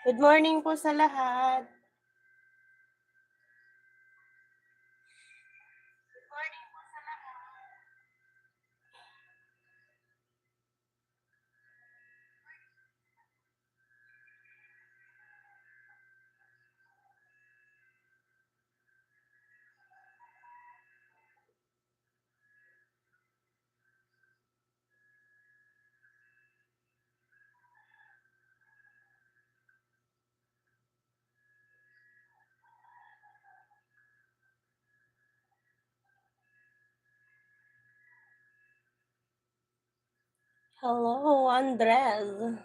Good morning po sa lahat. Hello, Andres.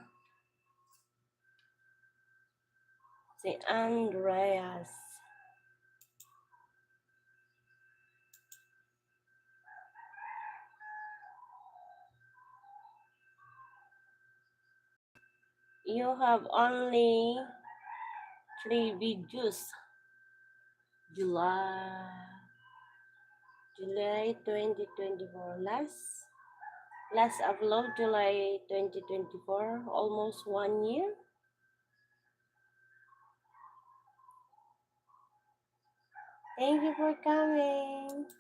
Si Andreas. You have only 3 videos. July 2024. Last upload July 2024. Almost 1 year. Thank you for coming.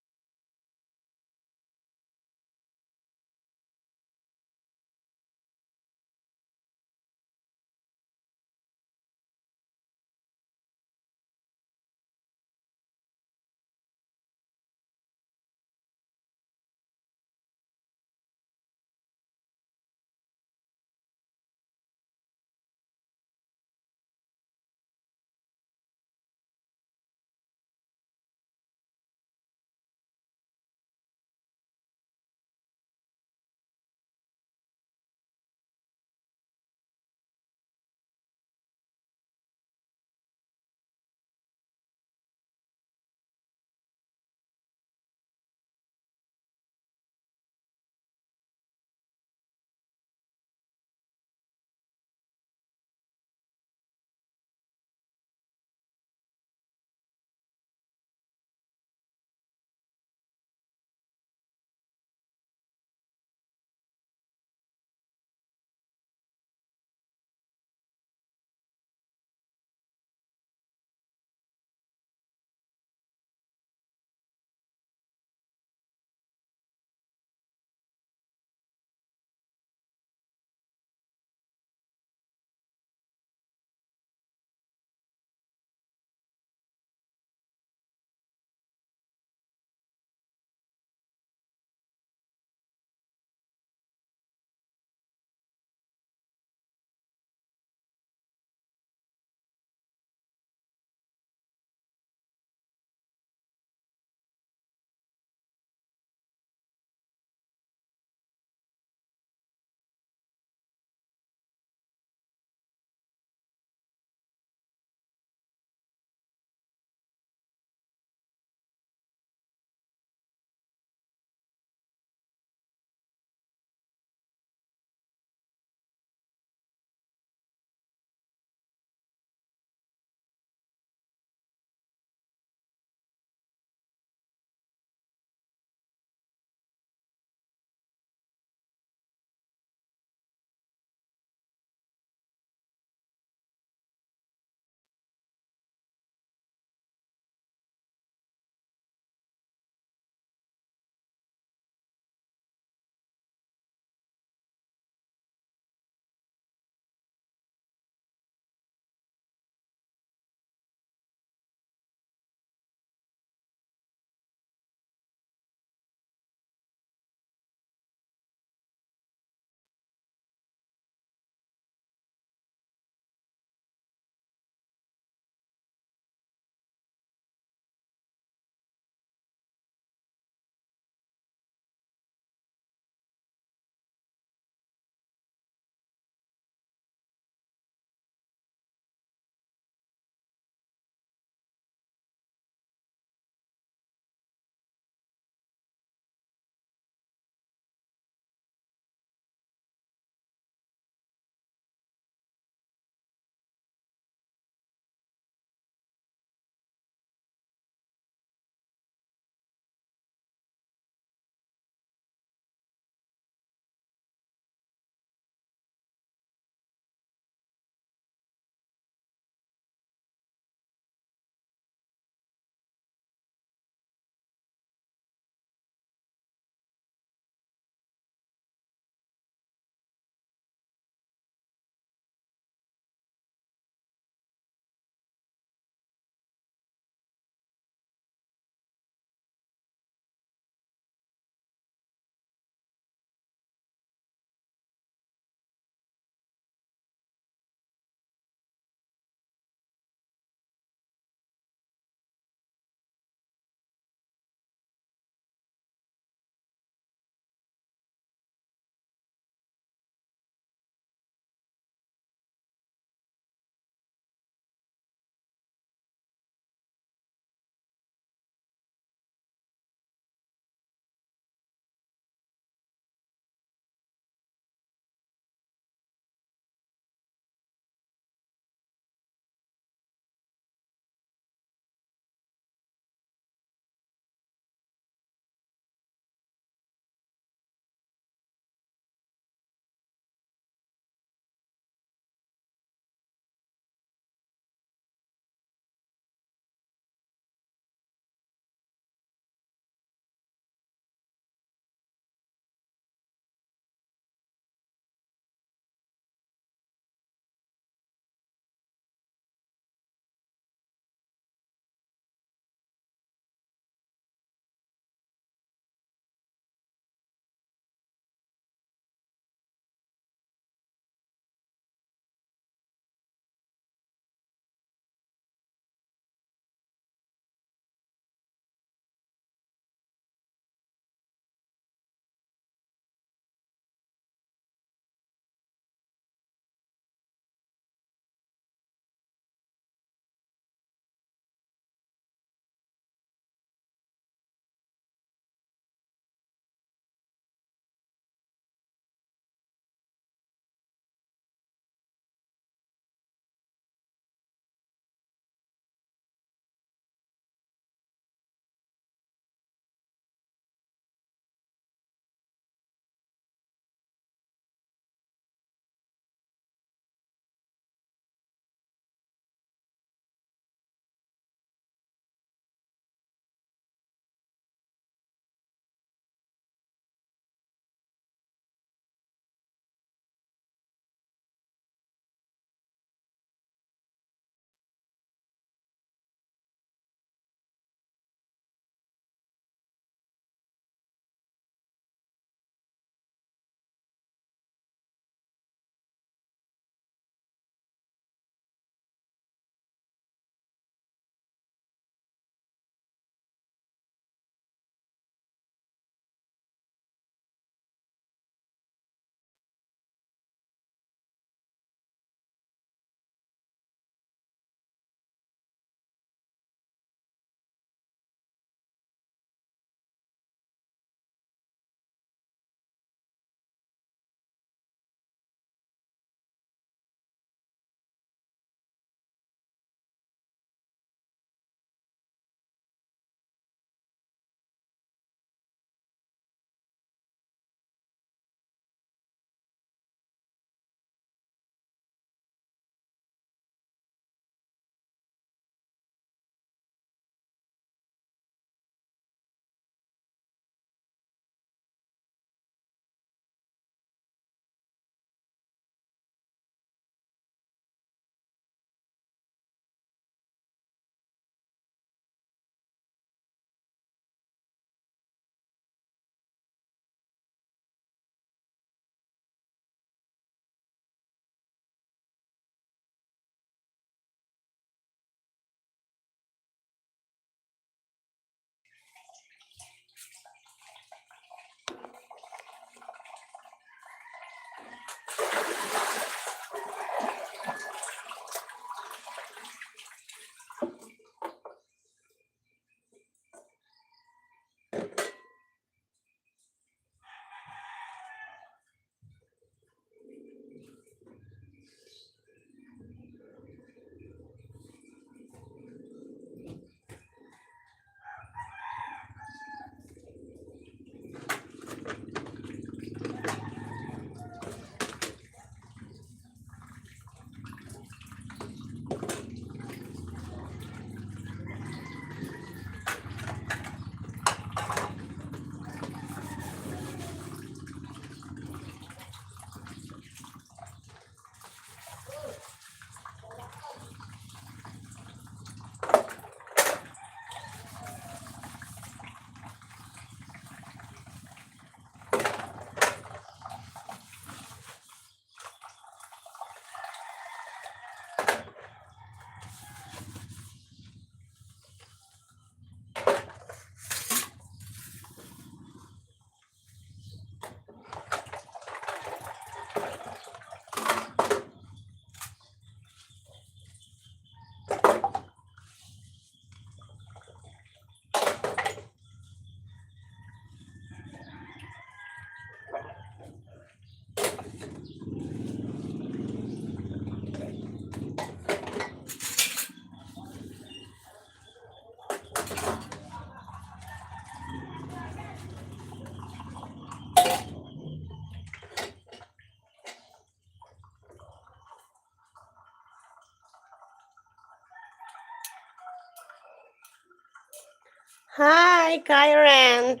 Hi, Kyren.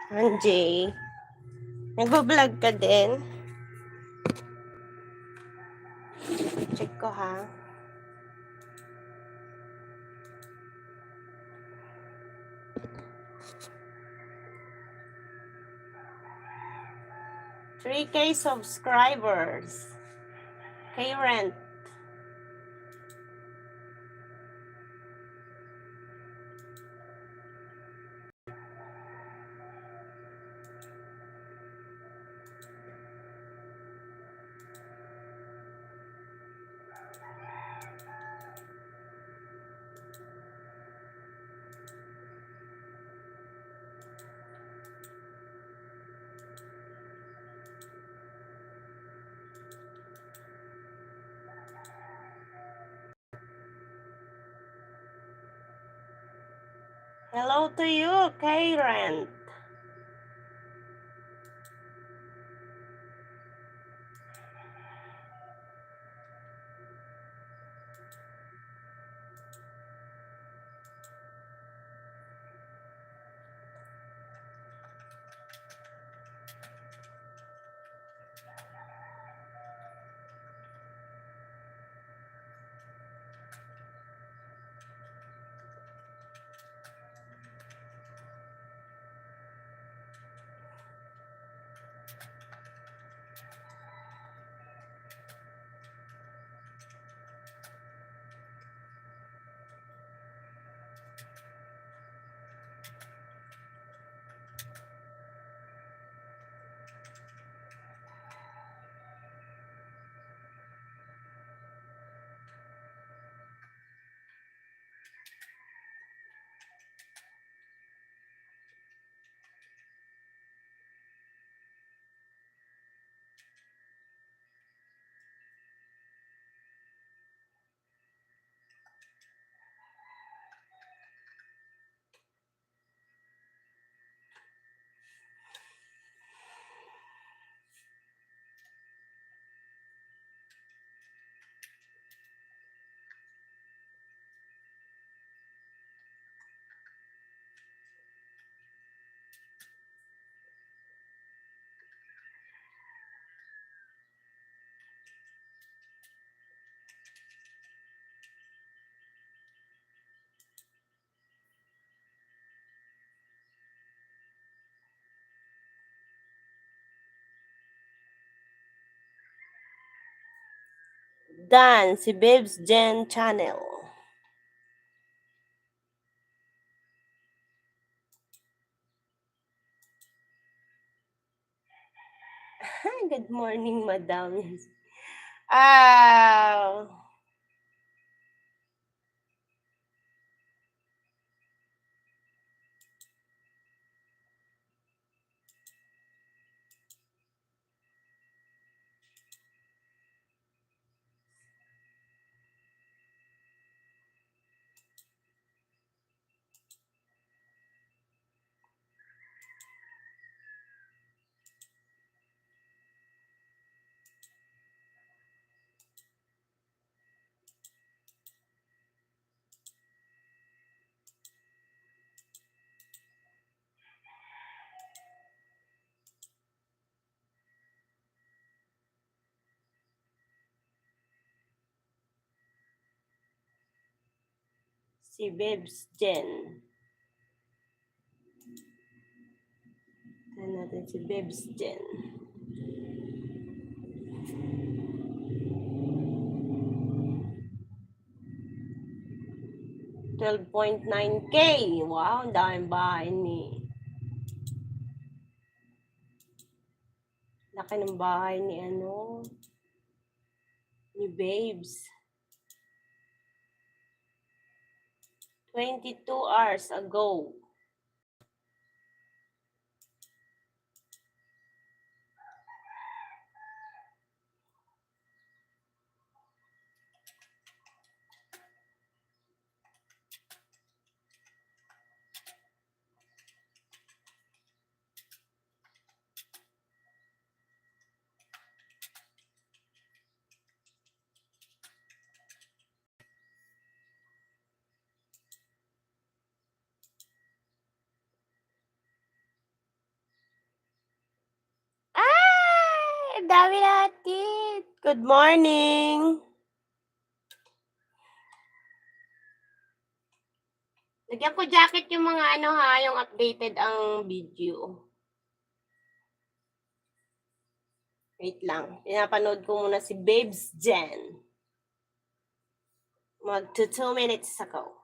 Anjay. Nagbablog ka din? Check ko ha. $3K subscribers. Kyren. Hello to you, Kyren. Dan, si Babes Jen Channel. Good morning, madam. Ah, si Babes Jen. Tignan natin si Babes Jen. 12.9K. Wow, ang daming bahay ni... Laki ng bahay ni ano... Ni Babes. 22 hours ago. Ang dami natin. Good morning. Lagyan ko jacket yung mga ano ha, yung updated ang video. Wait lang. Pinapanood ko muna si Babes Jen. Mag 2 minutes ago.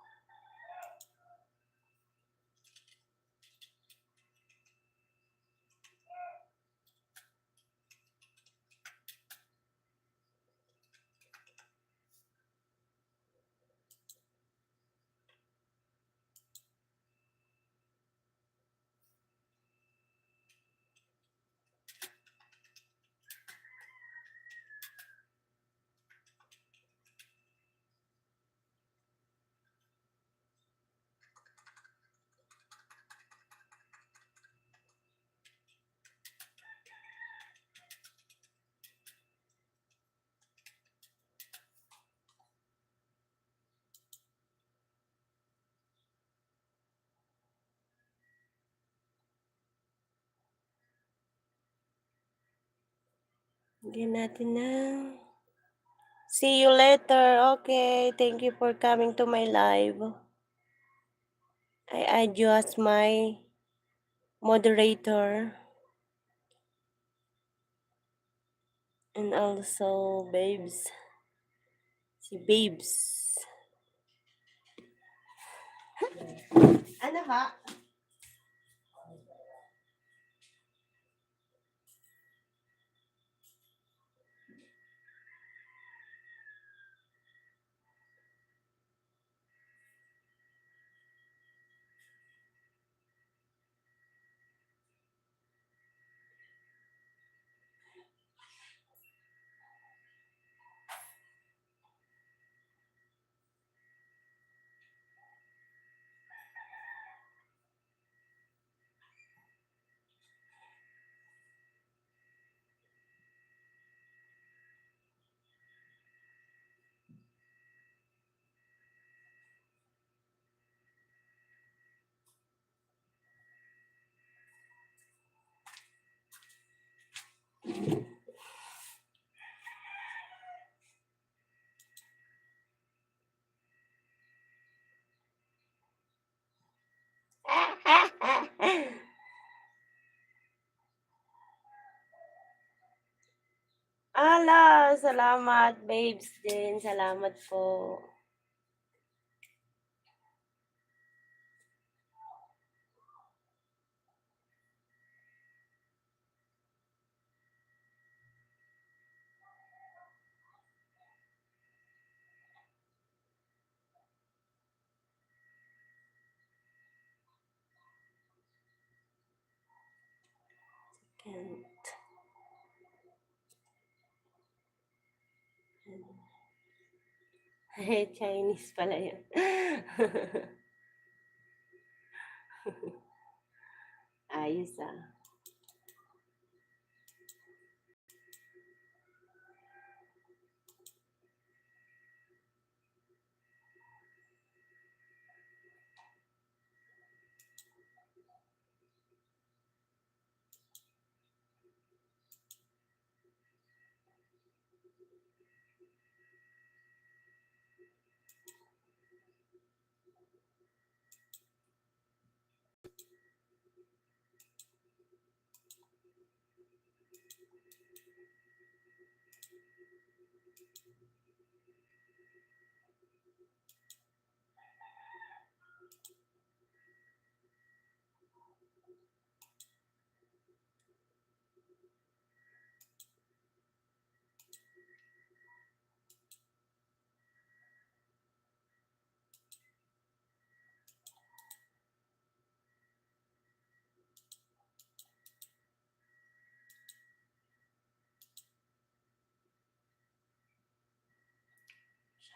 Hindi natin na. See you later. Okay. Thank you for coming to my live. I add you as my moderator. And also, Babes. Si Babes. Ano ha? Ala, salamat, Babes din. Salamat po. Chinese pala yun. Ayos ah.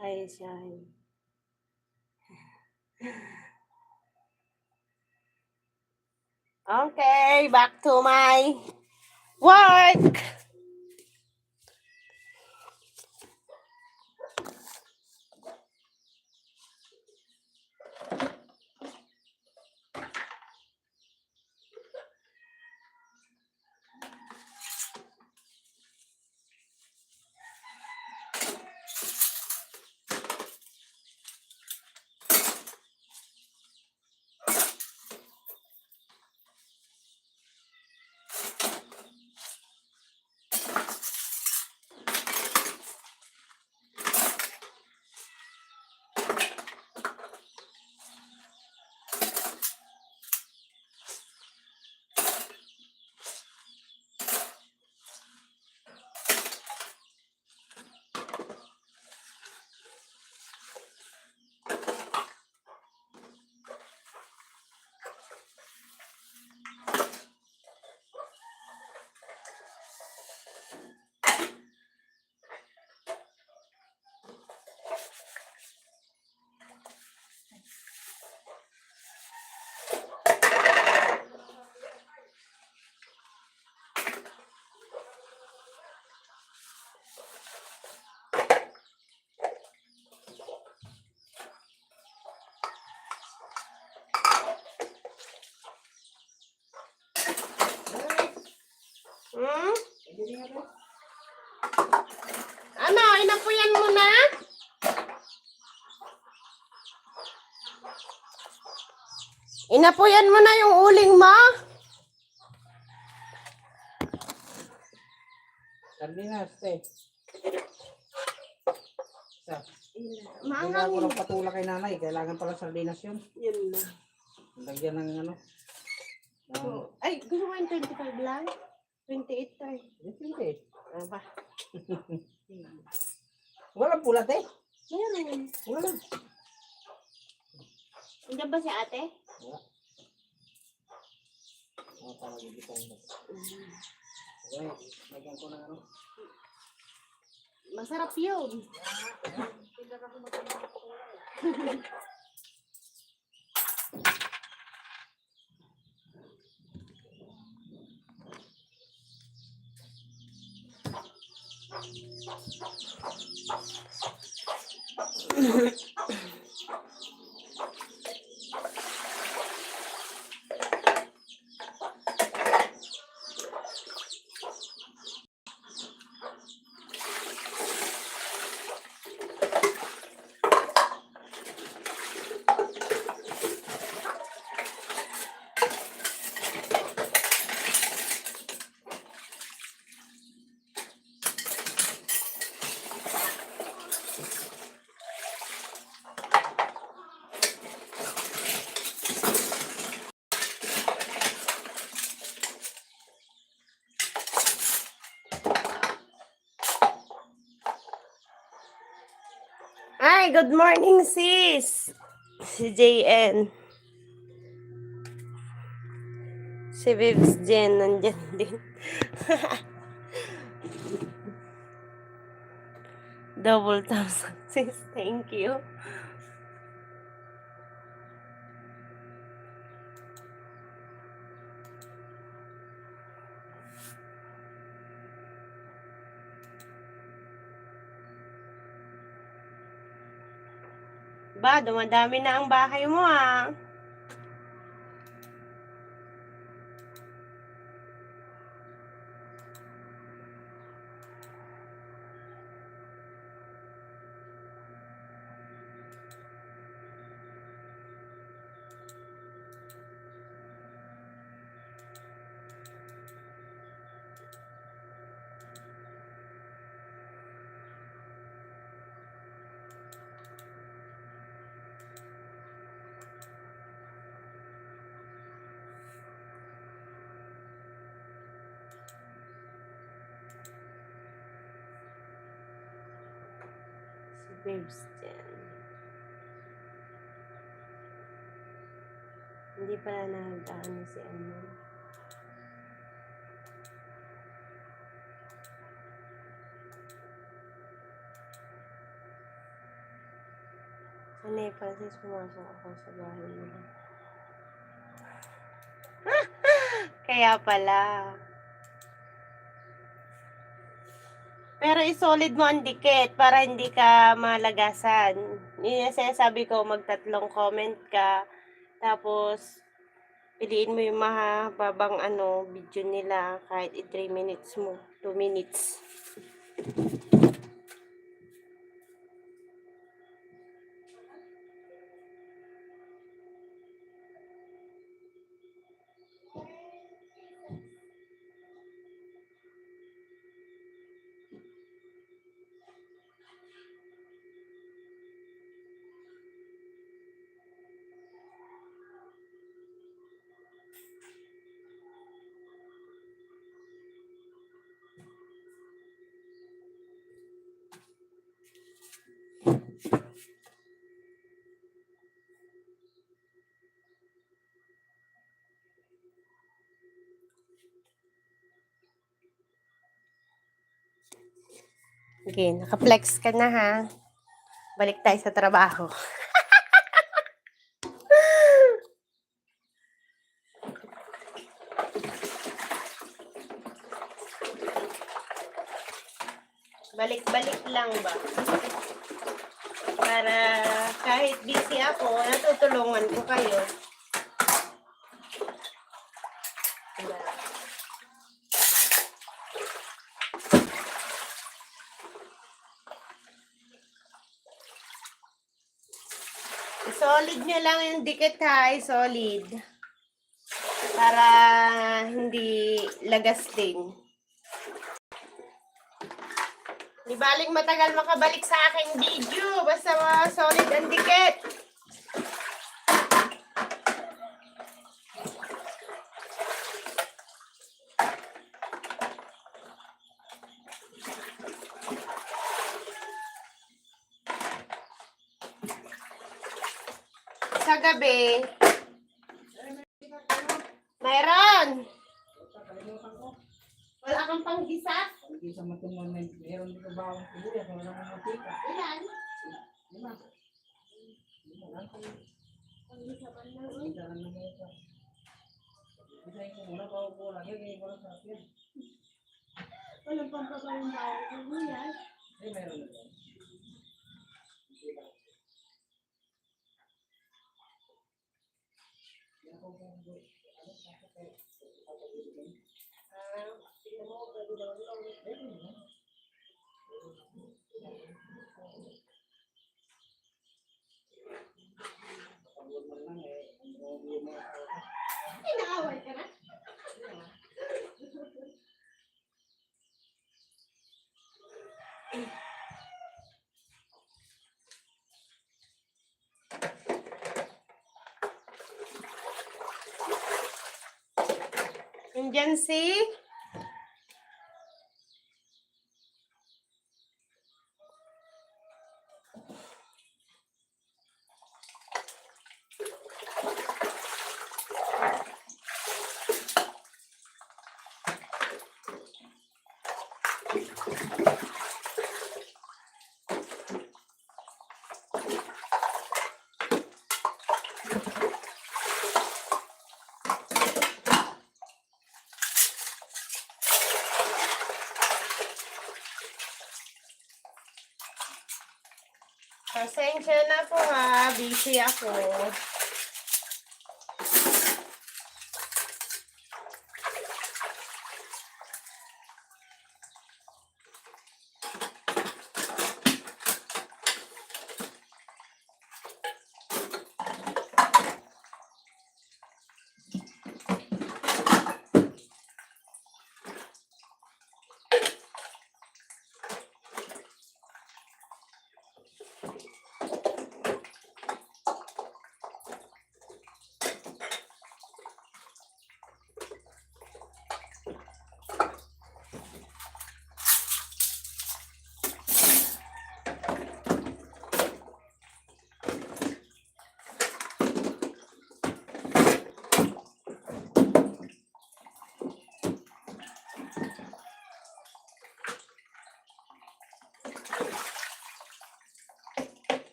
Shy. Okay, back to my work. Inapuyan mo na yung uling mo? Sardinas, te. Isa. Maangang Kailangan ko ng patula kay nanay. Kailangan pala sardinas yun. yun na. Lagyan ng ano. Ay, gusto mo yung 25 lang? 28 to eh. Depende. Ano ba? Walang pula, te. Meron. Wala. Nandiyan ba si ate? Wala. Wala pa nagigitang ba? Okay, lagyan ko ng ano. Masarap yun. Ay, good morning sis. Si JN. Si Bibs Jen nandyan din. Double thumbs up sis. Thank you. Ba, dumadami na ang bahay mo ah. Si Bibs Jen. Hindi pala nag-ano si ano. Sanay pa sis, pumasok ako sa bahay nila. Kaya pala. Pero isolid mo ang dikit para hindi ka malagasan. Yun yung sinasabi ko, magtatlong comment ka. Tapos, piliin mo yung mahababang video nila kahit 3 minutes mo. 2 minutes. Okay, naka-flex ka na ha. Balik tayo sa trabaho. Balik-balik lang ba? Para kahit busy ako, natutulungan ko kayo. Diba? Solid nyo lang yung dikit ha, solid. Para hindi lagas din. Di baling matagal makabalik sa aking video. Basta solid ang dikit. Sa gabi, mayroon. Kalimutan ko. Wala kang panggisa? Hindi sa matungan na meron dito bawang sibuyas. Wala nang matika. Ilan? 5. 5 lang. Panggisa ba na? Isa lang naman ito. Isahin ko muna bago ko lagi. Kaya wala sa akin. Walang pampagawin bawang sibuyas. Meron na ito. Inaaway ka na? Nandiyan si pasensya na po ha, busy ako.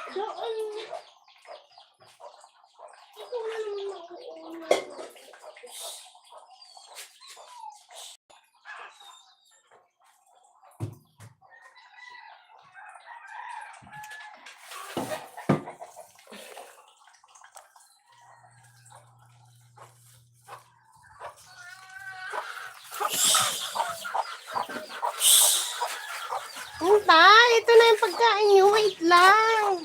Doon. Ikaw na naman mauuna. Hintay, ito na yung pagkain niyo. Wait lang.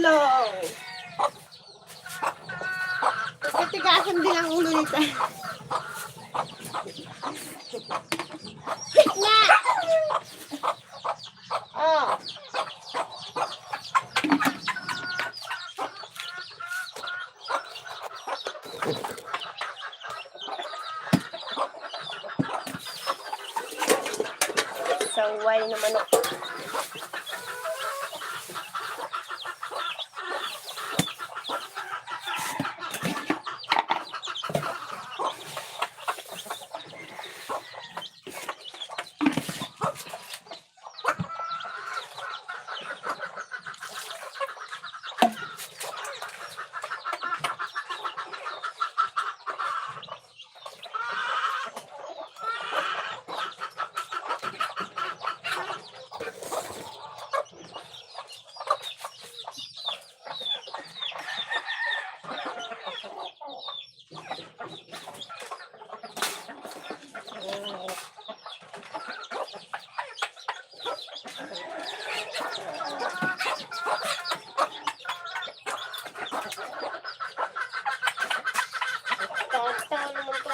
talong. Titigasan din ang ulo nito. Na! Oh. Saway na manok. Taon naman to.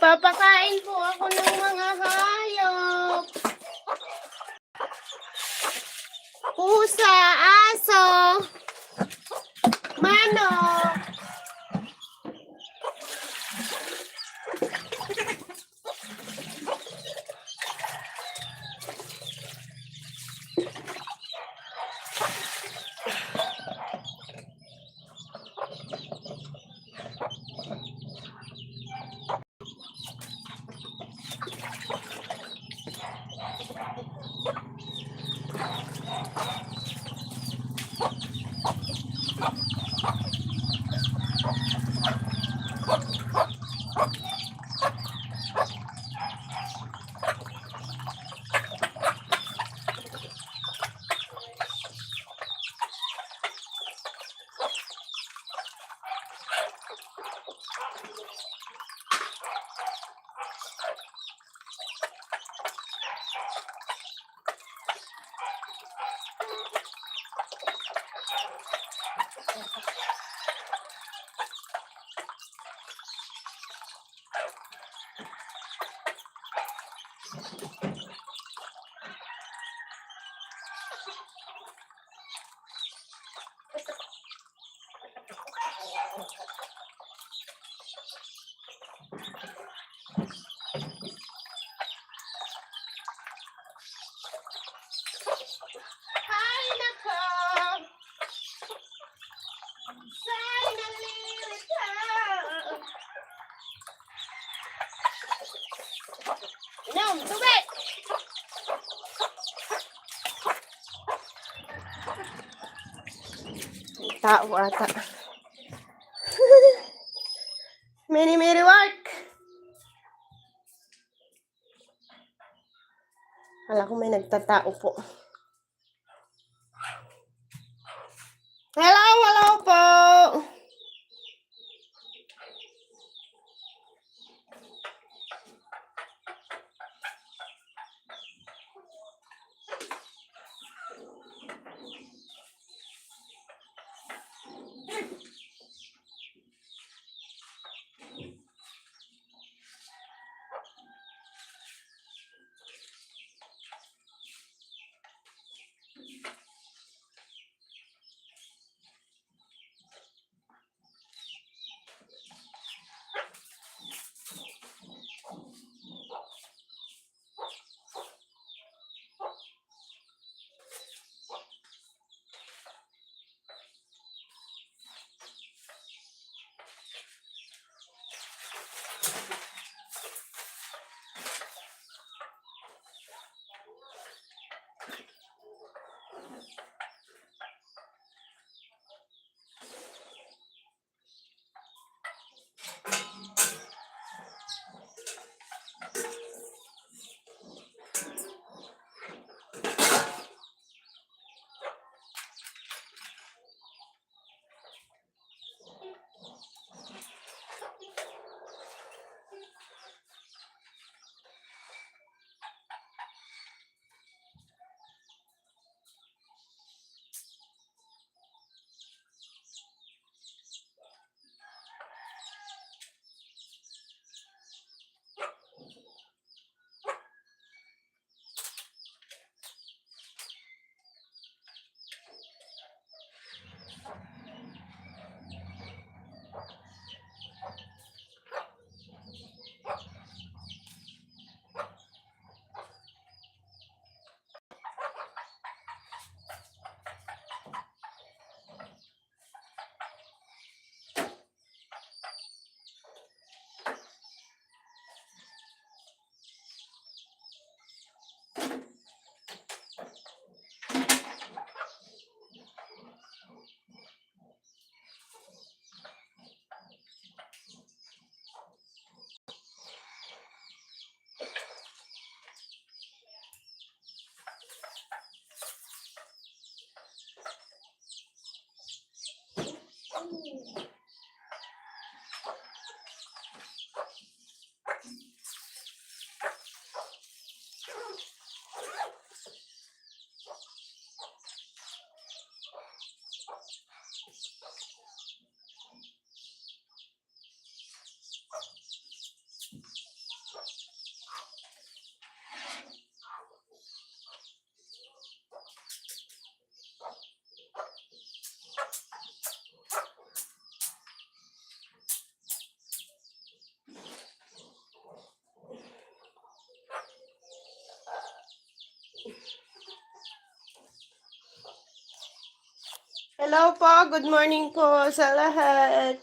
Nagpapakain po ako ng mga hayop. Pusa, aso, manok. tao ata. Many work! Kala ko may nagtatao po. Hello po! Hello po, good morning po sa lahat.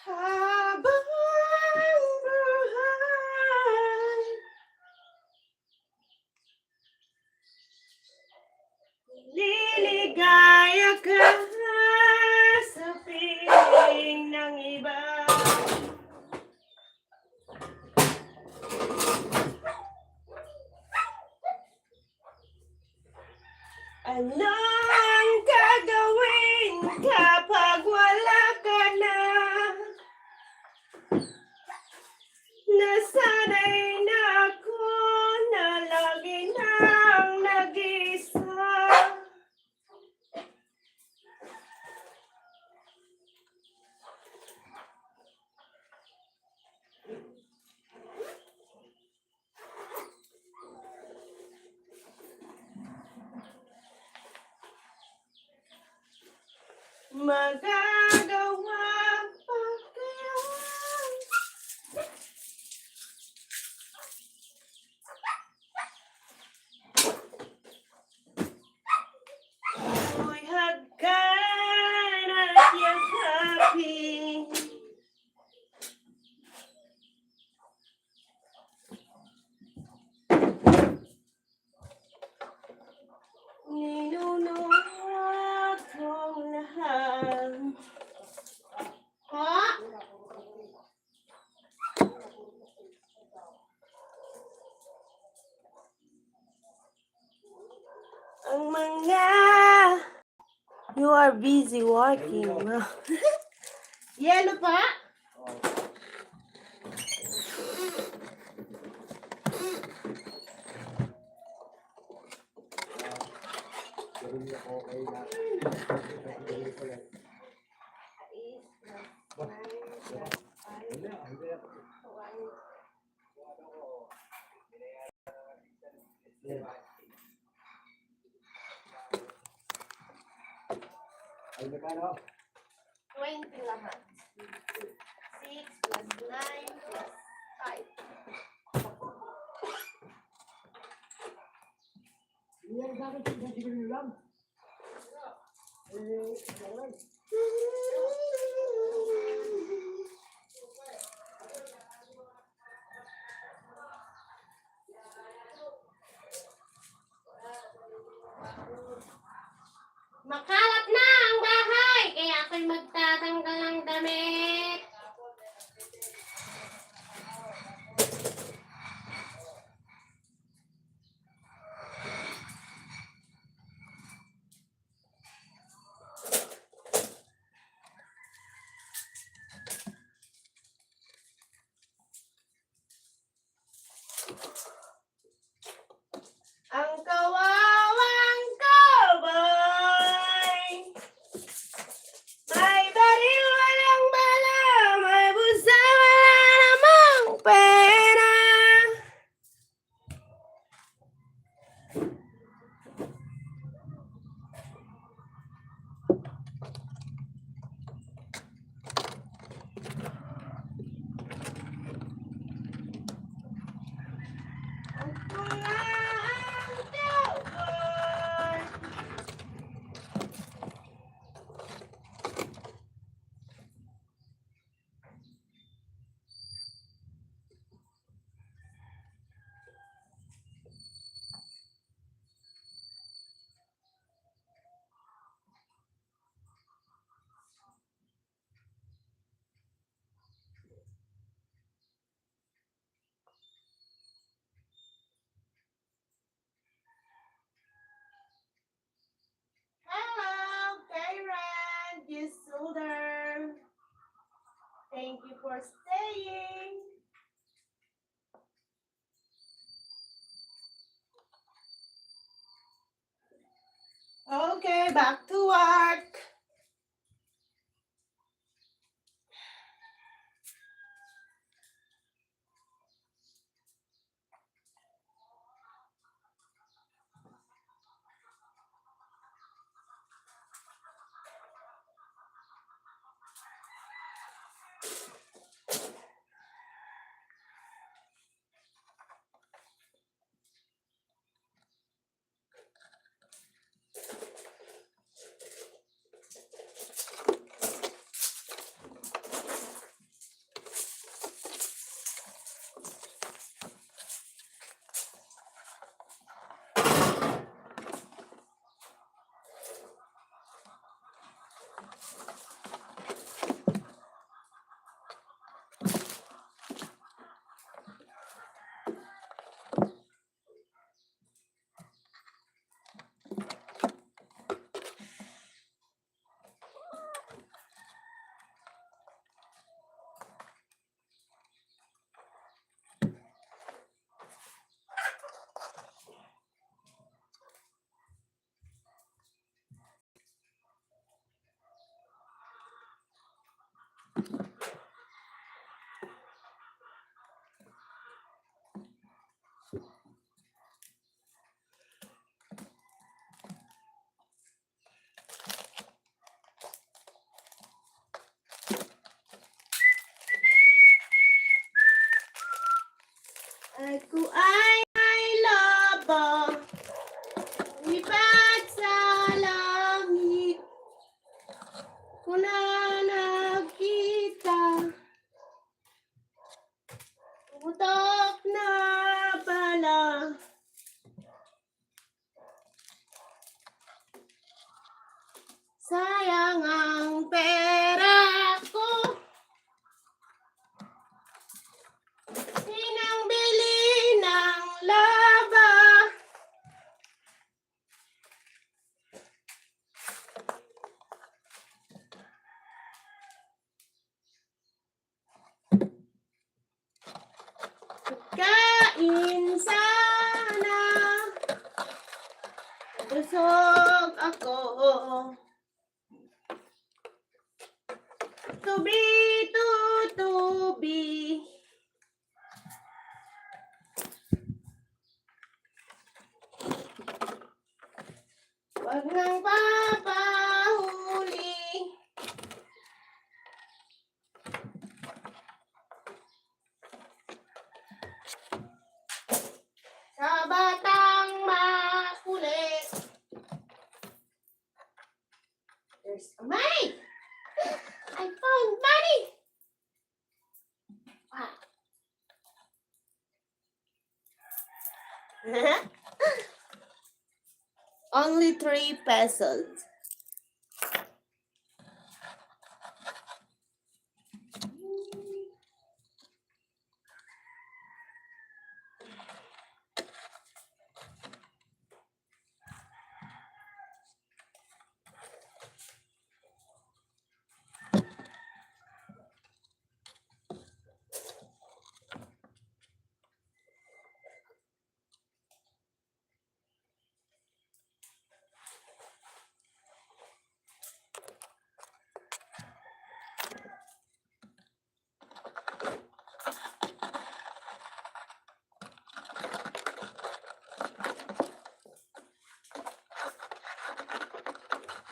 Habang buhay, liligaya ka sa piling ng iba. Anong lang nag-isa. Magagawa pa kaya? Ako'y hagkan at yakapin. Ninunuwag kong lahat. Ha? Ang mga... You are busy working. Yelo pa? Gawin niyo ako kay na. Gawin ko lang. Ay, magkano? 20 lahat. 6 plus 9 plus 5. Iyan sa akin, siguro nyo lang. Lang. Makalat na ang bahay, kaya ako'y magtatanggal ng damit. Ang kawawang cowboy, may baril walang bala, may busa wala namang pera. Ang kawawang cowboy. Hello, Karen, you soldier. Thank you for staying. Okay, back to work. Ako ay lobo, lipat sa langit. Kung na nakita, putok na pala. Sayang ang pera ko. Sinang bili ng laba. Kain sana. Busog ako. Tubi, tutubi. Wag nang papahuli. Sa batang makulit. There's a money. I found money. Wow. Only 3 pesos.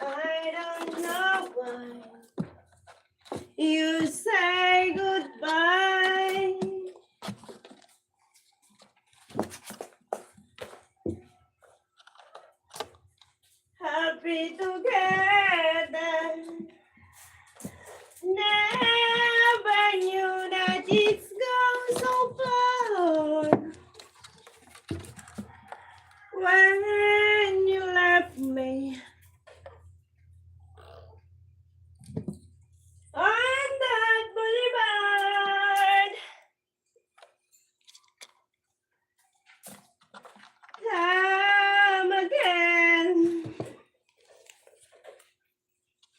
I don't know why you say goodbye. Happy together. Never knew that it's gone so far. When you left me on that boulevard, come again,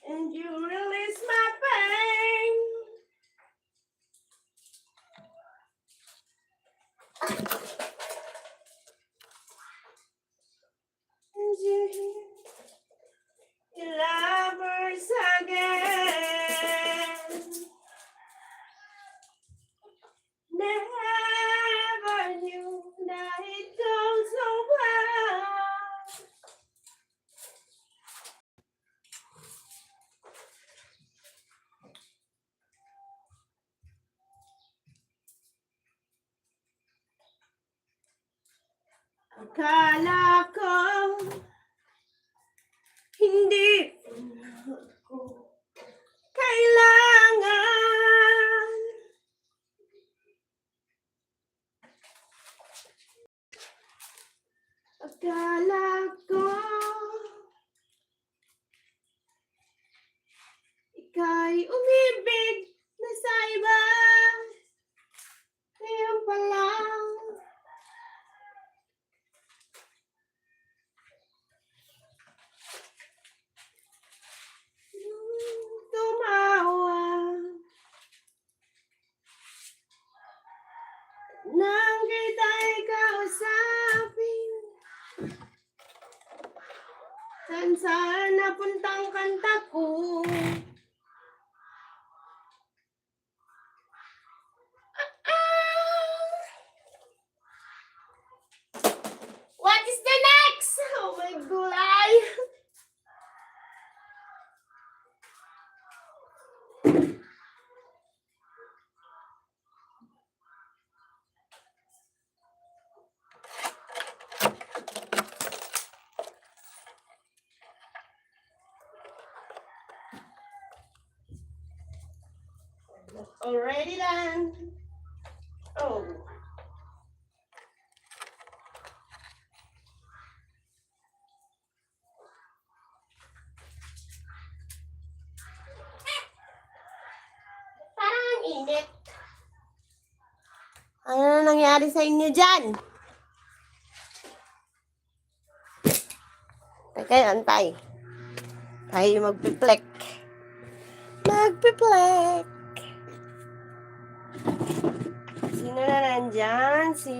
and you release my pain. And you lovers again. Never knew that it goes so well. Akala ko hindi ko kailangan. Akala ko ika'y umibig na sa iba. Ngayon pa lang. Tumawa nang kita'y kausapin. Saan napuntang kanta ko? What is the next? Oh my gulay! Already done. Oh. Parang ang init. Ano na nangyari sa inyo dyan? Teka, antay. Tayo magpiplek. Magpiplek. Sino na nandyan? Si...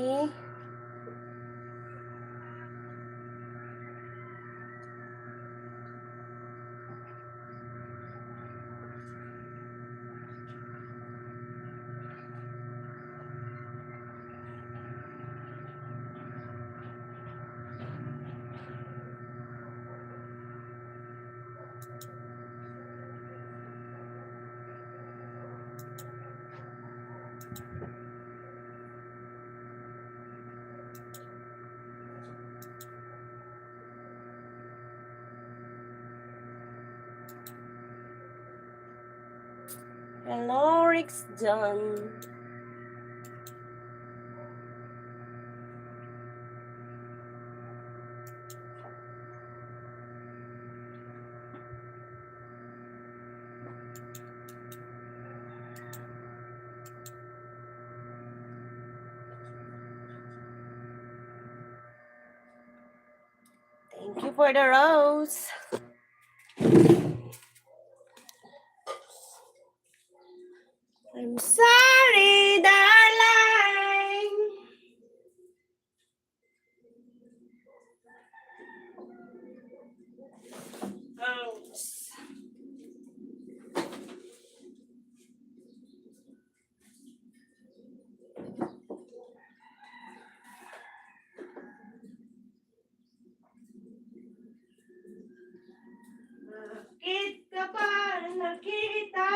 Hello, Rick's done. Thank you for the rose. I'm sorry, darling. Ouch. Bakit ka pa nakita?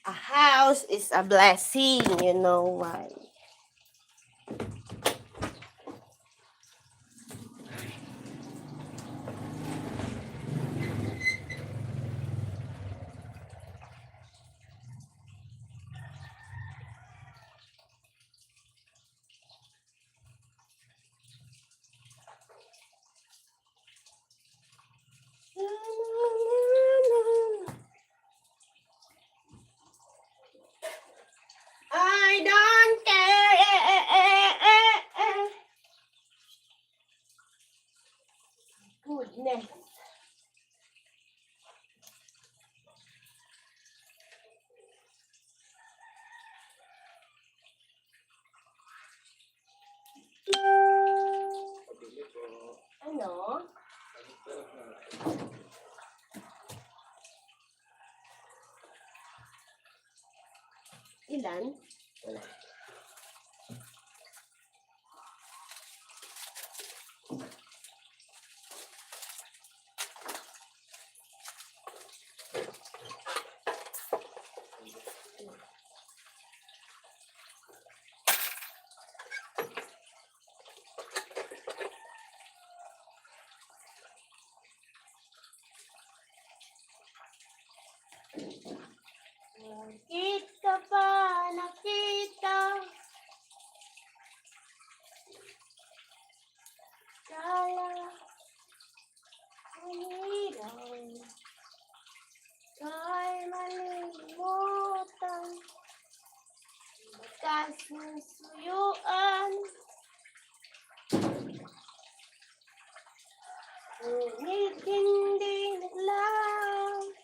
A house is a blessing, you know why. I don't care. Goodness. Ano? Ilan? Nakita pa, nakita Ngunit hindi alam.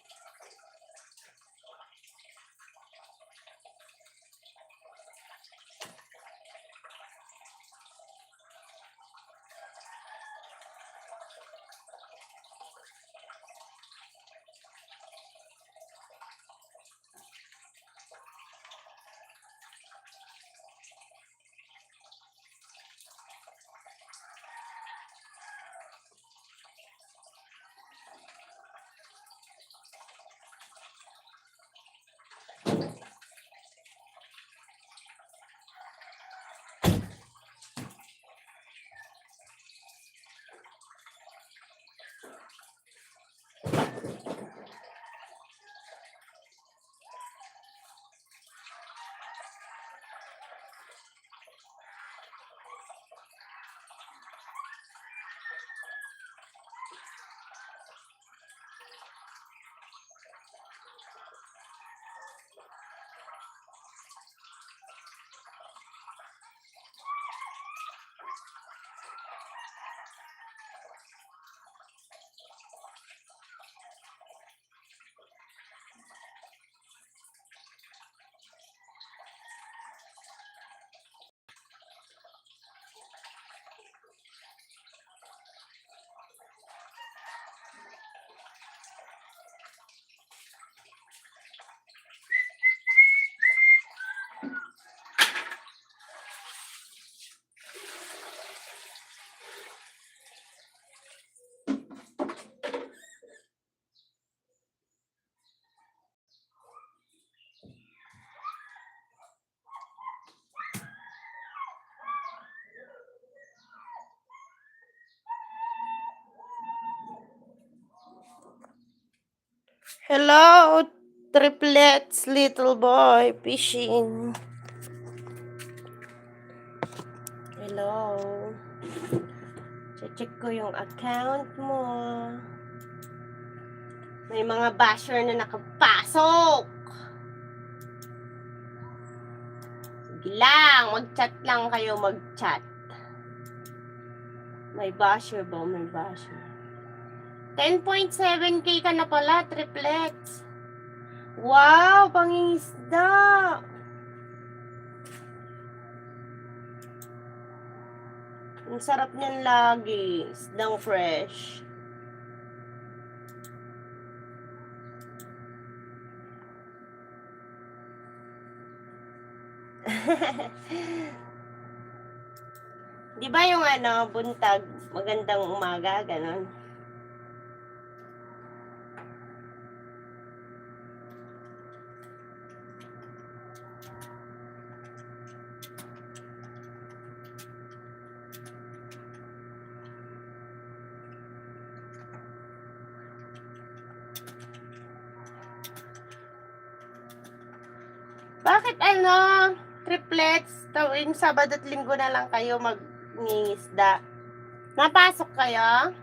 Hello, triplets, little boy, fishing. Hello. Check ko yung account mo. May mga basher na nakapasok. Sige lang, mag-chat lang kayo, mag-chat. May basher ba? May basher. 10.7k ka na pala, triplets. Wow, pangingisda. Ang sarap niyan lagi. Isdang fresh. Di ba yung buntag, magandang umaga, ganon? Bakit triplets, tuwing Sabado at Linggo na lang kayo mag-ngingisda? Napasok kayo?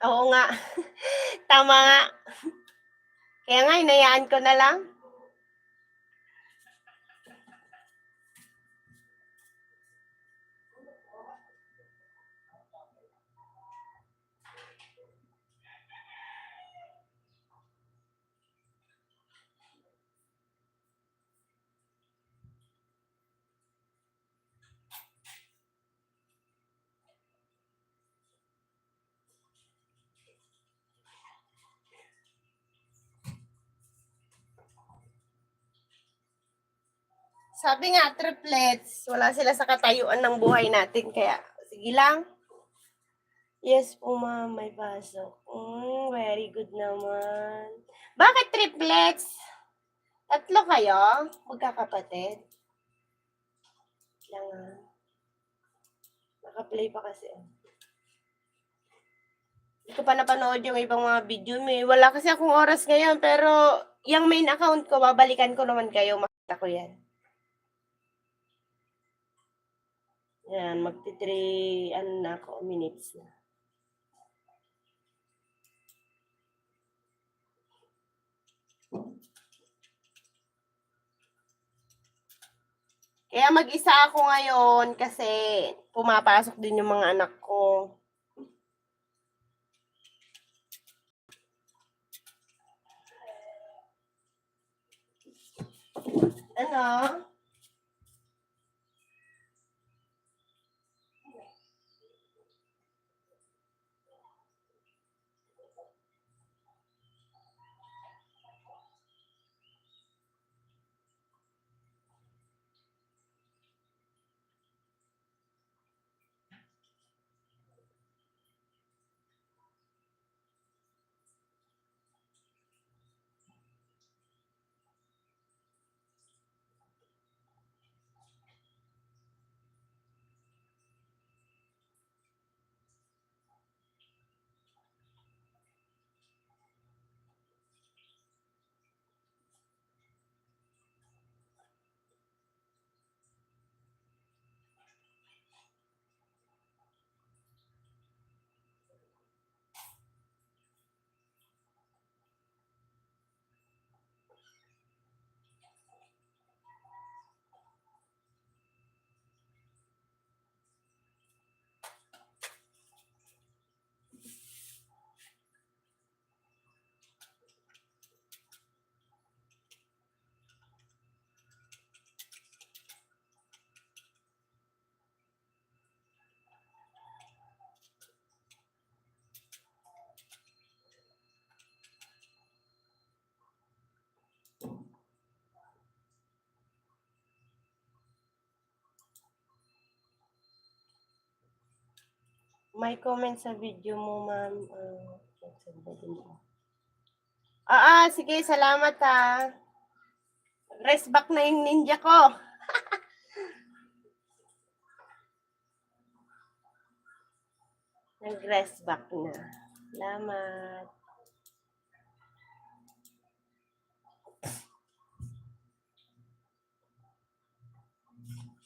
Oo nga. Tama nga. Kaya nga, hinayaan ko na lang. Sabi nga, triplets, wala sila sa katayuan ng buhay natin, kaya Sige lang. Yes po, ma'am. May pasok. Very good naman. Bakit triplets? Tatlo kayo? Magkakapatid? Lang ah. Naka-play pa kasi. Hindi ko pa napanood yung ibang mga video mo eh. Wala kasi akong oras ngayon, pero yung main account ko, babalikan ko naman kayo. Makita ko yan. Yan, magti-3, ano na ako, minutes na. Kaya mag-isa ako ngayon kasi pumapasok din yung mga anak ko. Ano? May comment sa video mo, ma'am. Sige, salamat ha. Rest back na yung ninja ko. Nag-rest back na. Salamat.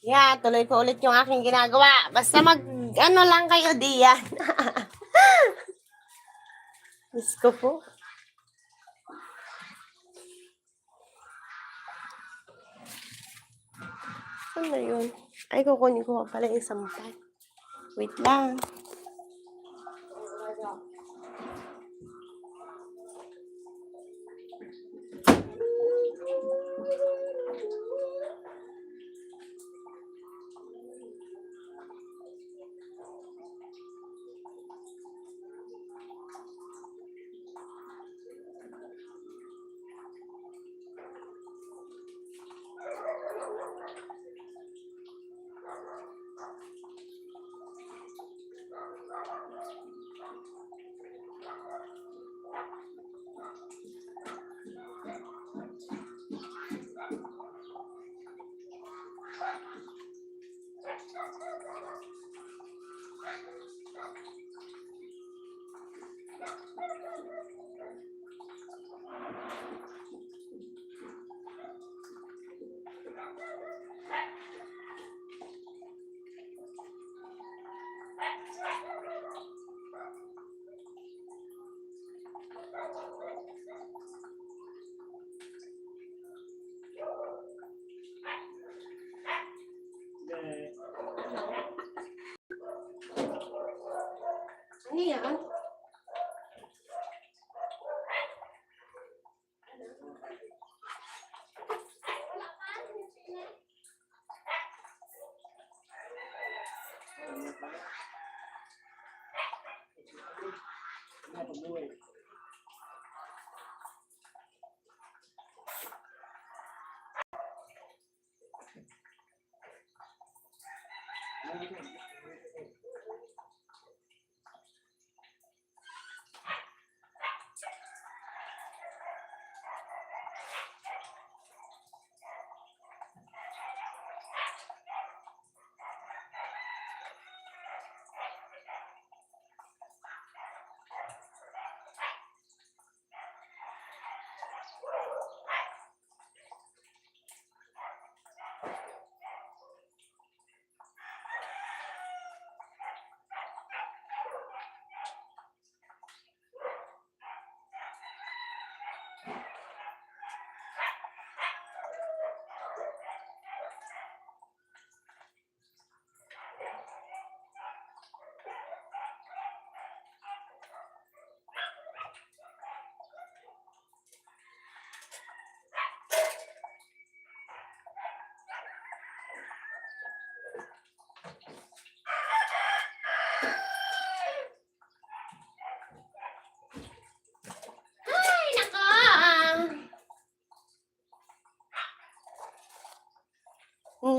Yeah, tuloy ko ulit yung aking ginagawa. Basta ano lang kayo diyan. Diyos ko po. Saan na yun? Ay, kukunin ko pala yung sampal. Wait lang. Ano yan?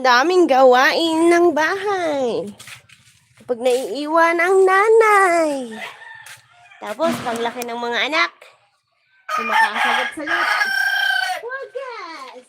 daming gawain ng bahay. Kapag naiiwan ang nanay. Tapos, paglaki ng mga anak, kumakasagot-sagot. Wagas!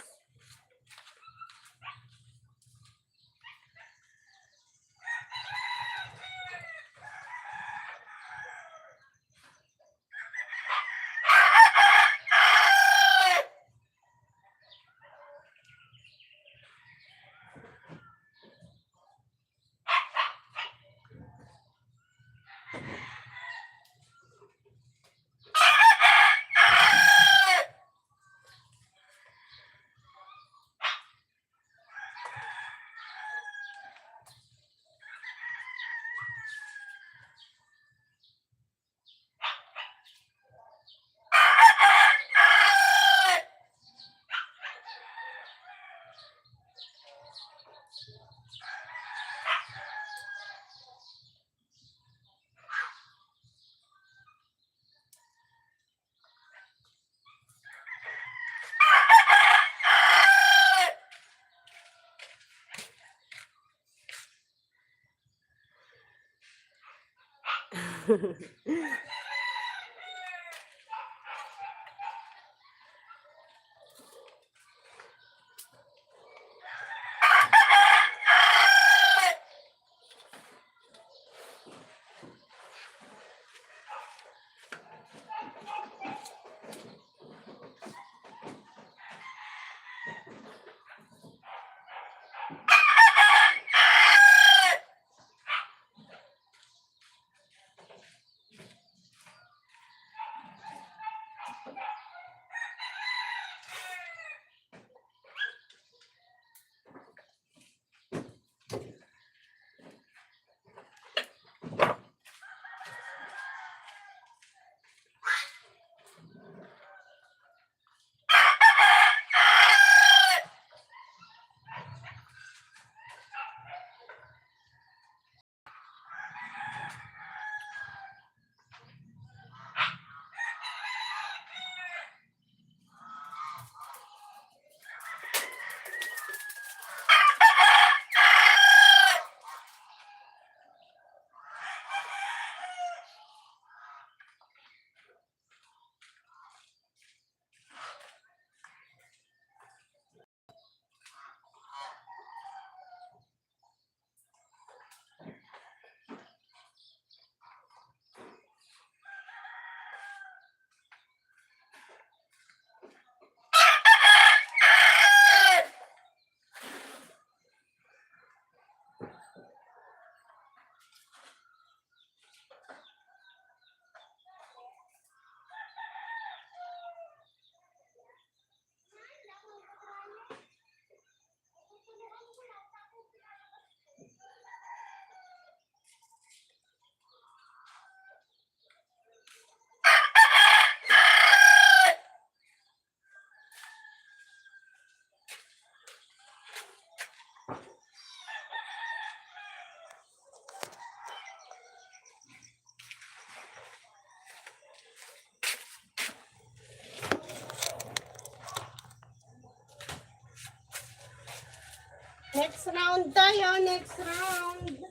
Next round tayo, next round.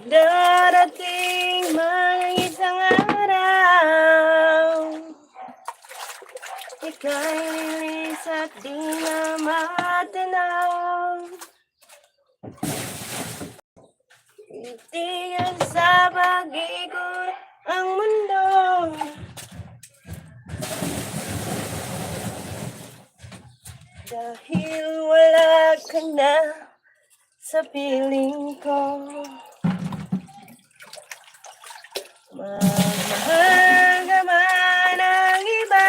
Darating man ang isang araw, ika'y lilis at di na matanaw. Itigan sa pag-ikot ang mundo, dahil wala ka na sa piling ko. Magmahal ka man ang iba,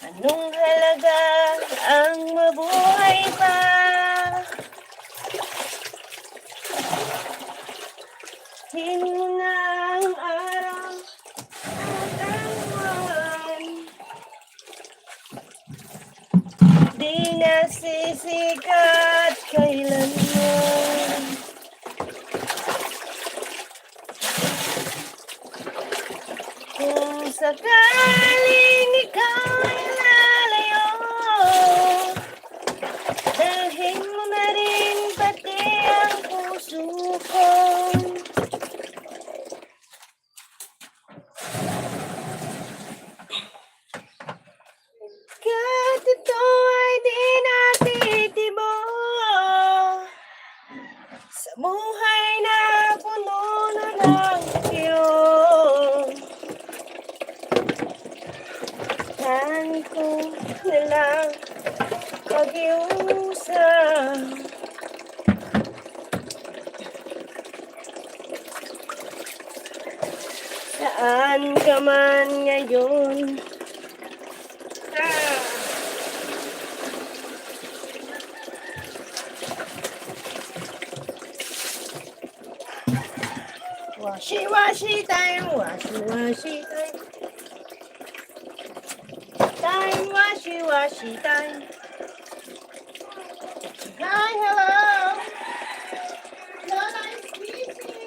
anong halaga ang mabuhay pa? Sino na ang araw at ang buwan, di nasisikat kailanman. Kung sakaling ikaw ay lalayo, dalhin mo na rin pati ang puso ko. Kahit ito ay di natitibo, sa buhay na puno na ng iyon, saan ko na lang pag-iusap. Saan ka man ngayon? Washi time, washi time. Time, washi time. Hi, hello. Lola is busy.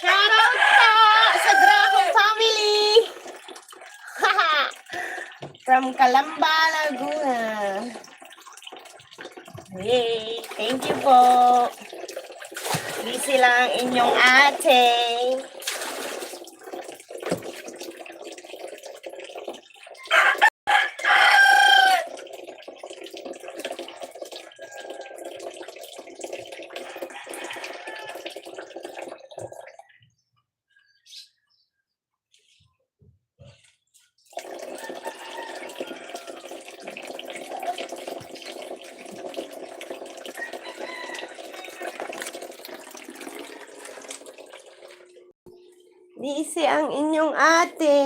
Shoutout sa Graham family! From Calamba, Laguna. Yay! Thank you po. Busy lang ang inyong ate. Busy ang inyong ate.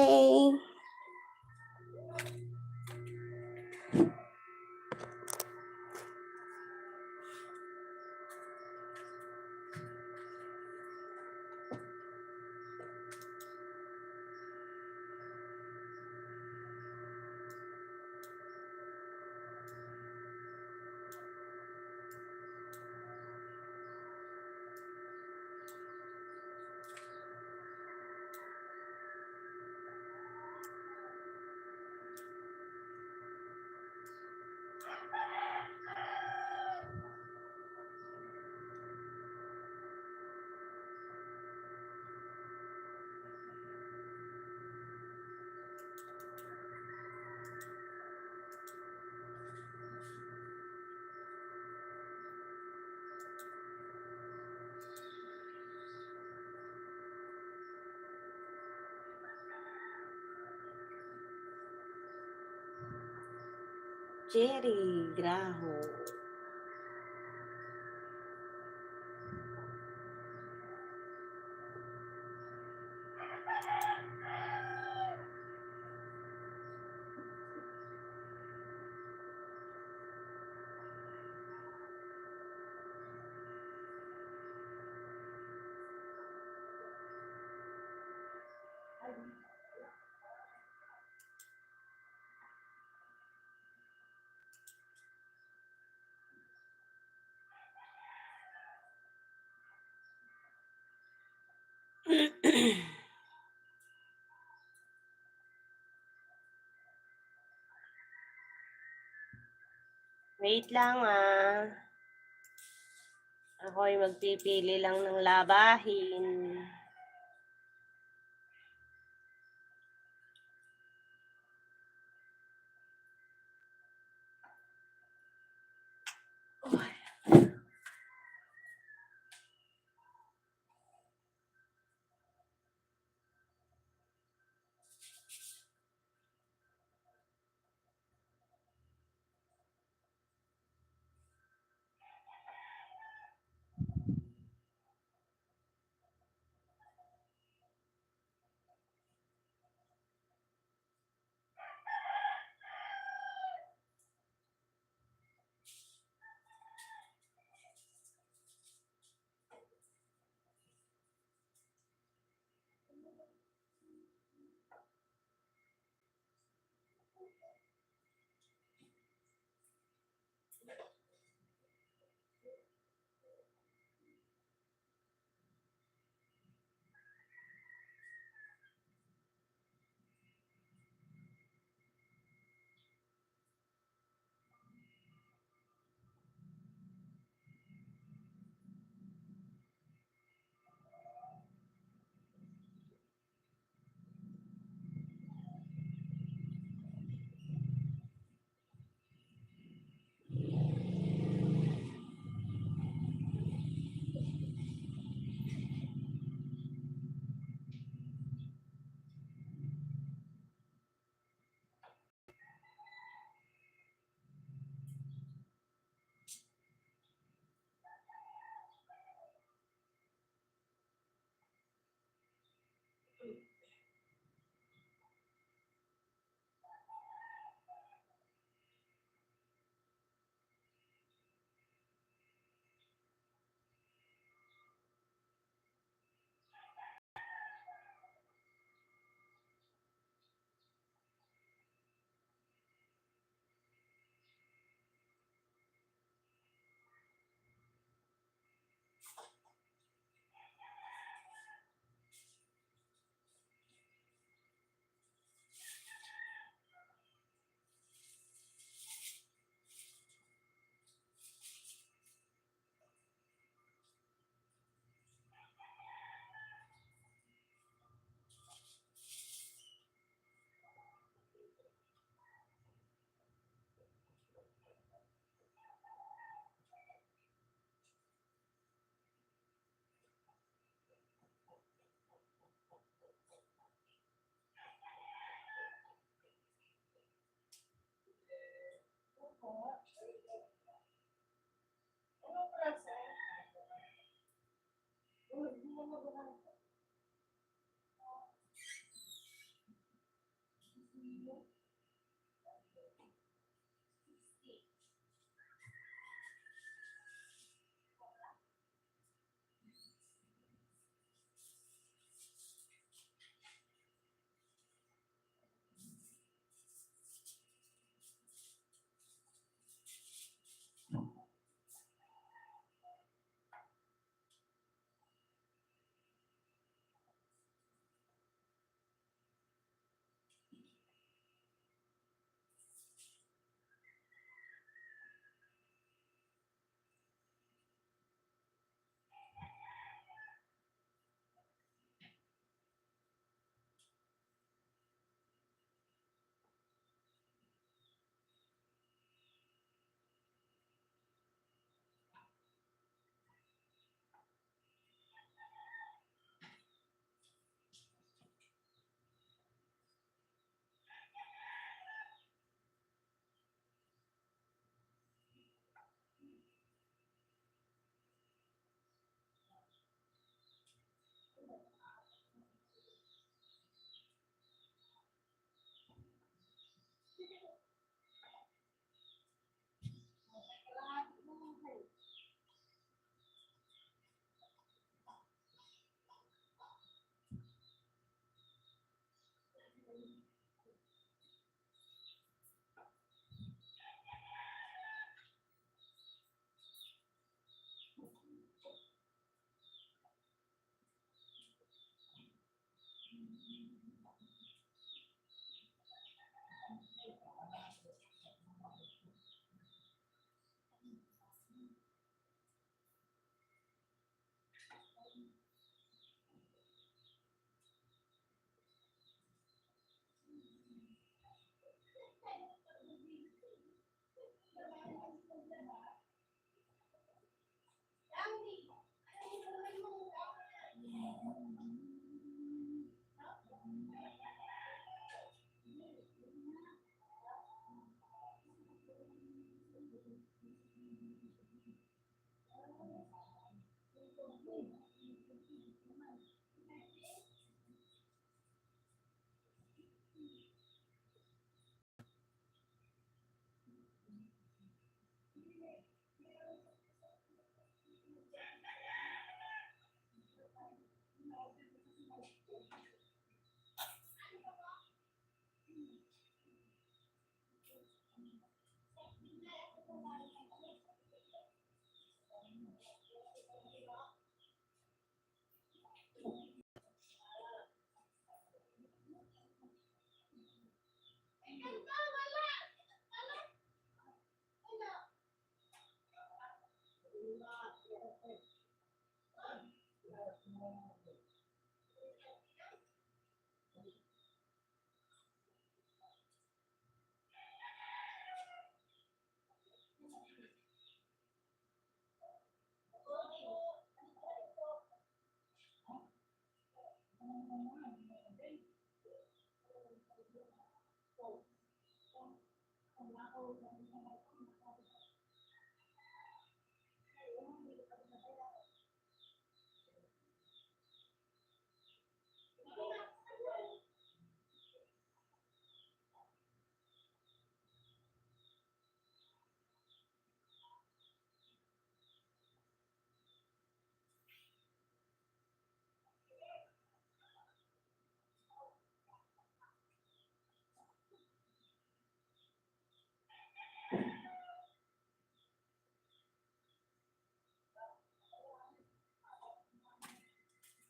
Cherry Graho. Wait lang, Ako'y magpipili lang ng labahin.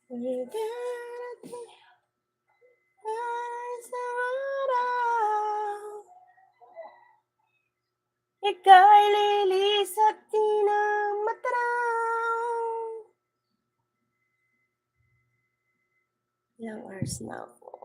Darating ang isang araw, ika'y lilis at di na matanaw. Ilang hours na po?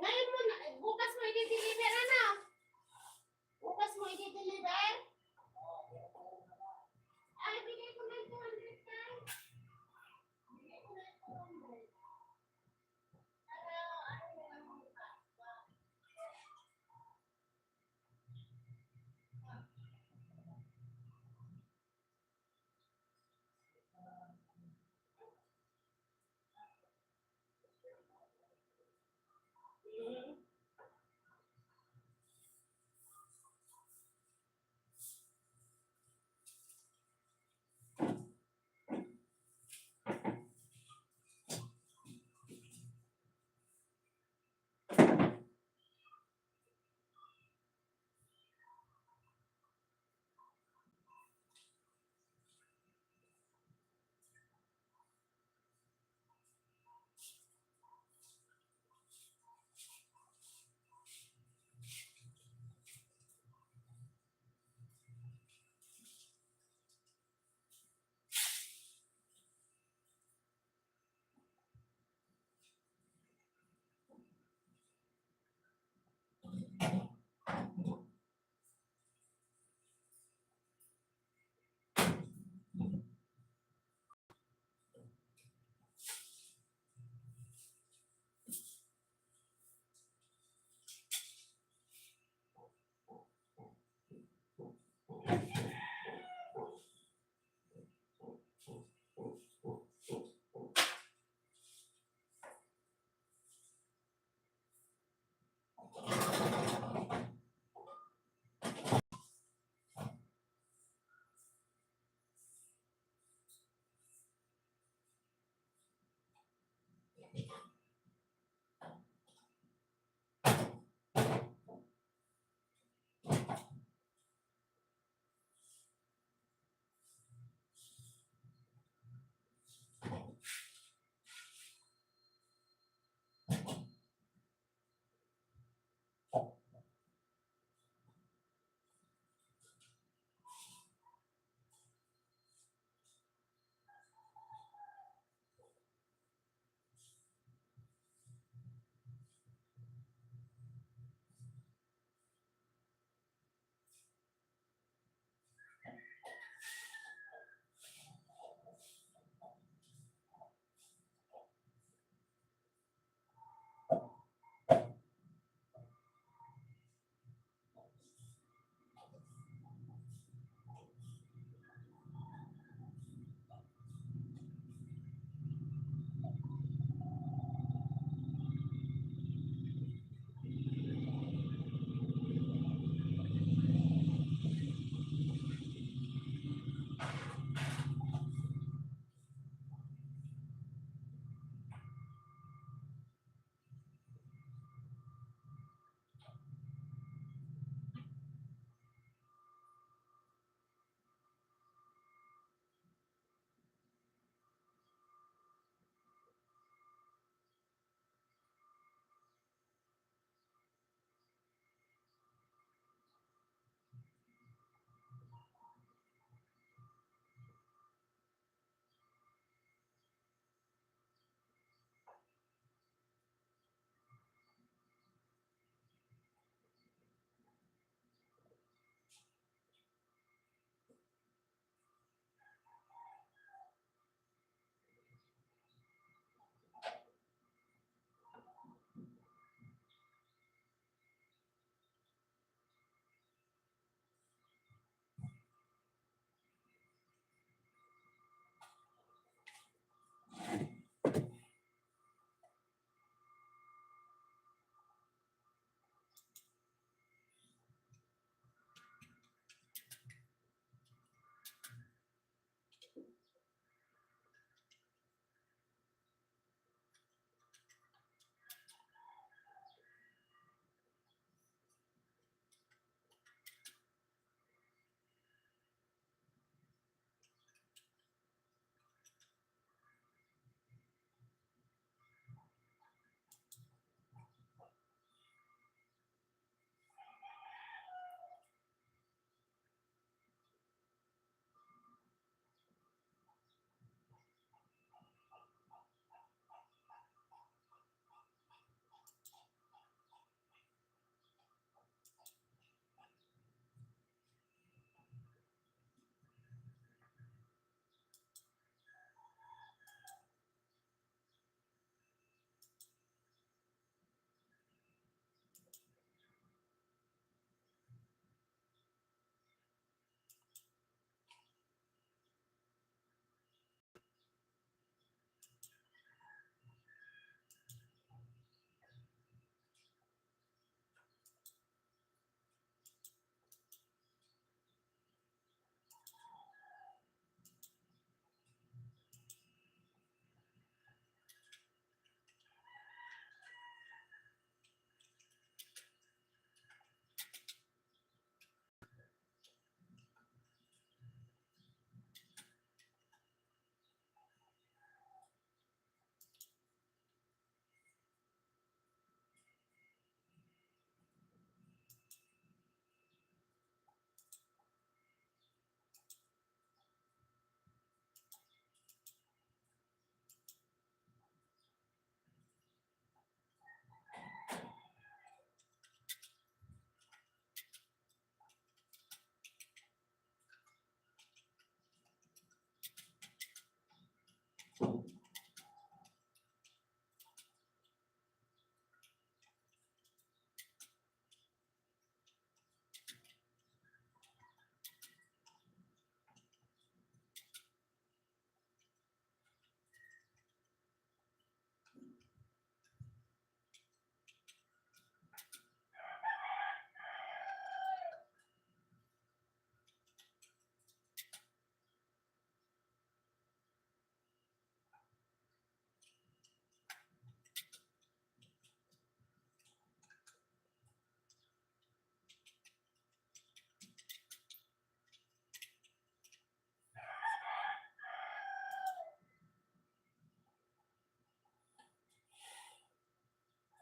Ngayon mo, bukas mo i-deliver, ano? Bukas mo i-deliver? Ay, bigay ko na 200 guys. Bigay ko na 200.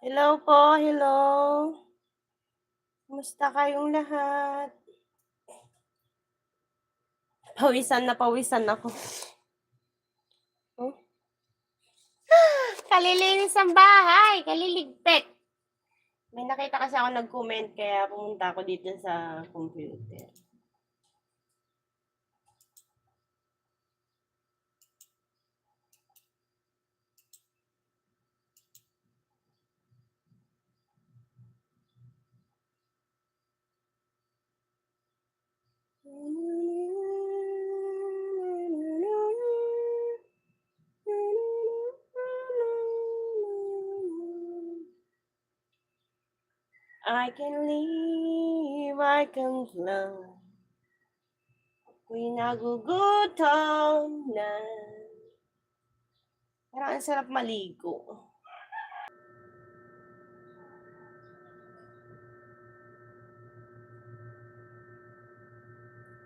Hello po, hello. Kumusta kayong lahat? Pawisan ako. Oh, kalilinis ang bahay, kaliligpit. May nakita kasi ako nag-comment kaya pumunta ako dito sa computer. I can live, I can fly. Ako'y nagugutom na. Parang ang sarap maligo.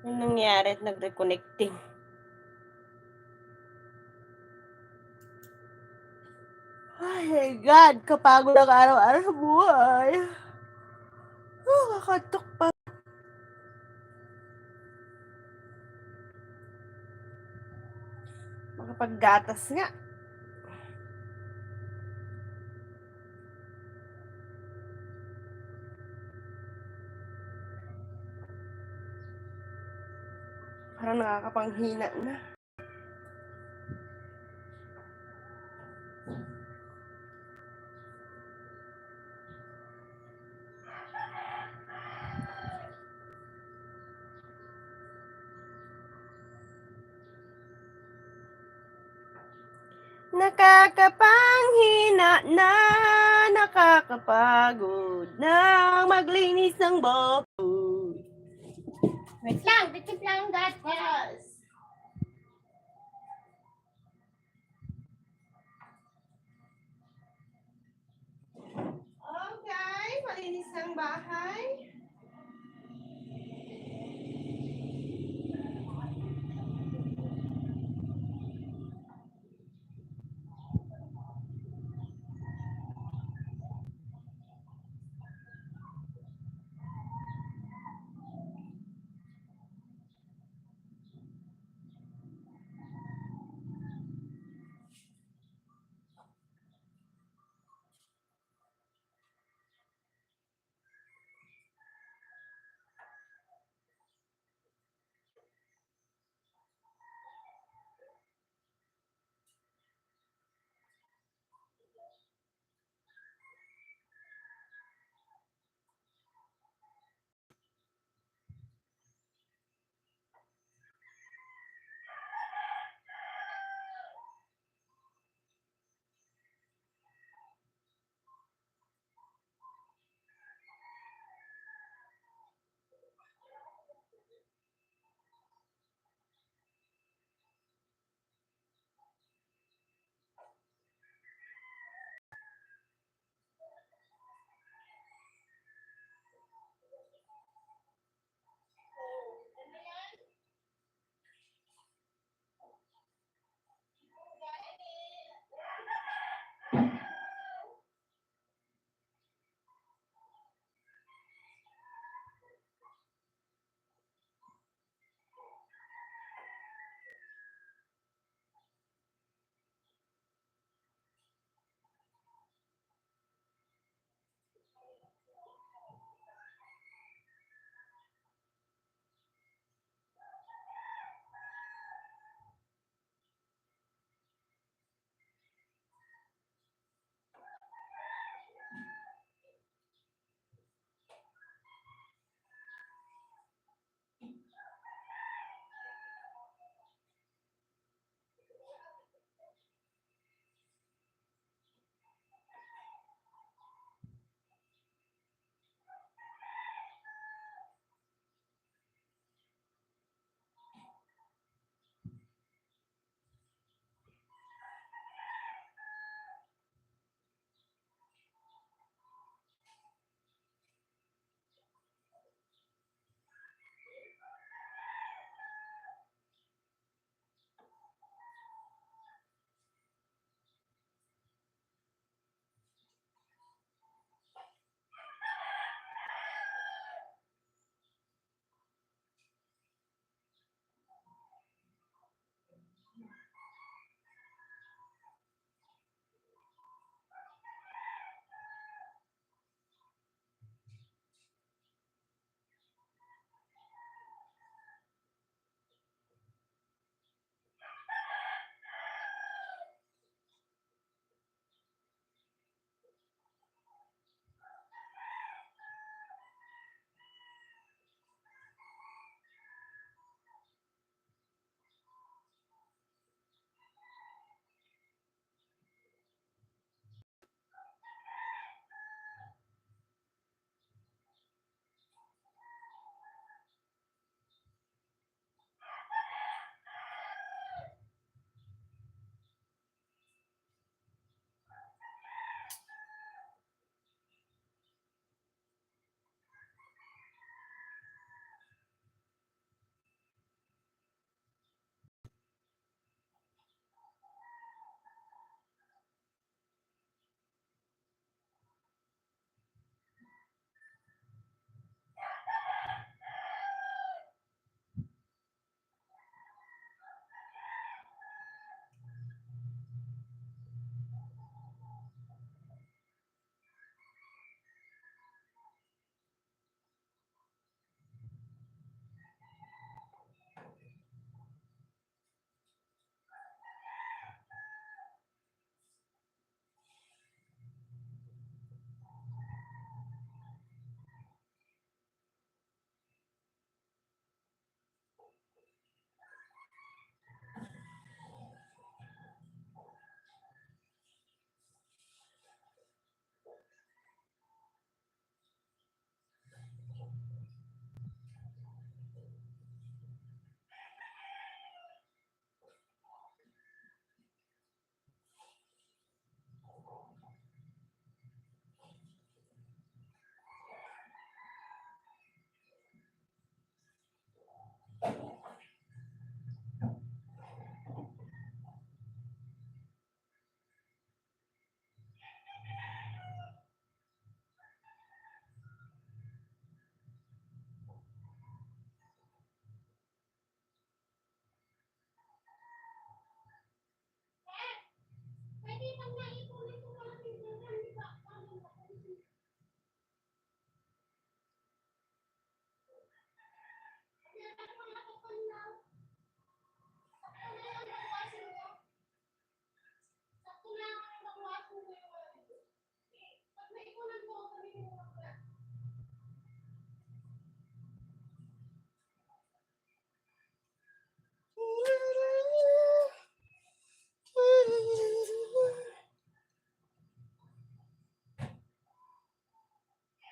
Anong nangyari at nag-reconnecting? Ay my God, kapagod ang araw-araw sa buhay. Kakatok pa. Makapaggatas nga. Parang nakakapanghina na. Nakakapanghina na, nakakapagod na maglinis ng buhok. Wait lang, dikit lang gatas. Okay, malinis ng bahay.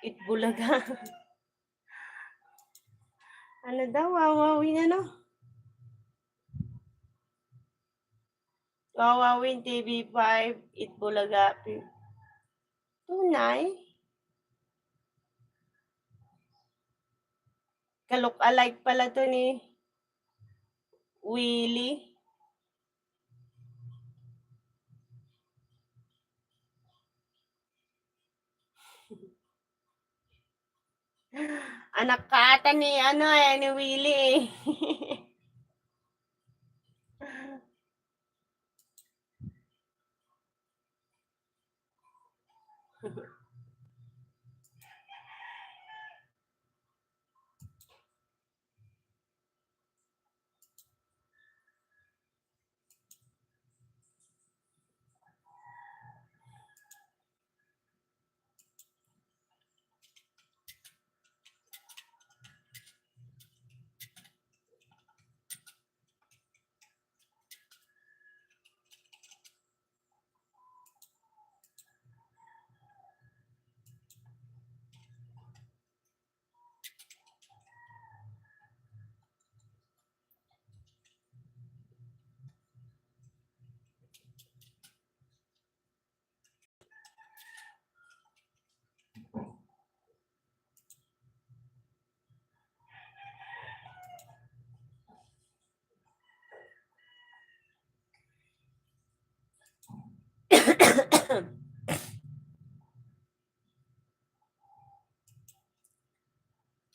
Itbulaga. Ano daw, wawawin ano? Wawawin TV5, Itbulaga. Tunay? Kalook-alike pala to ni Willie. Anak ka ata ni ano ni Willie eh.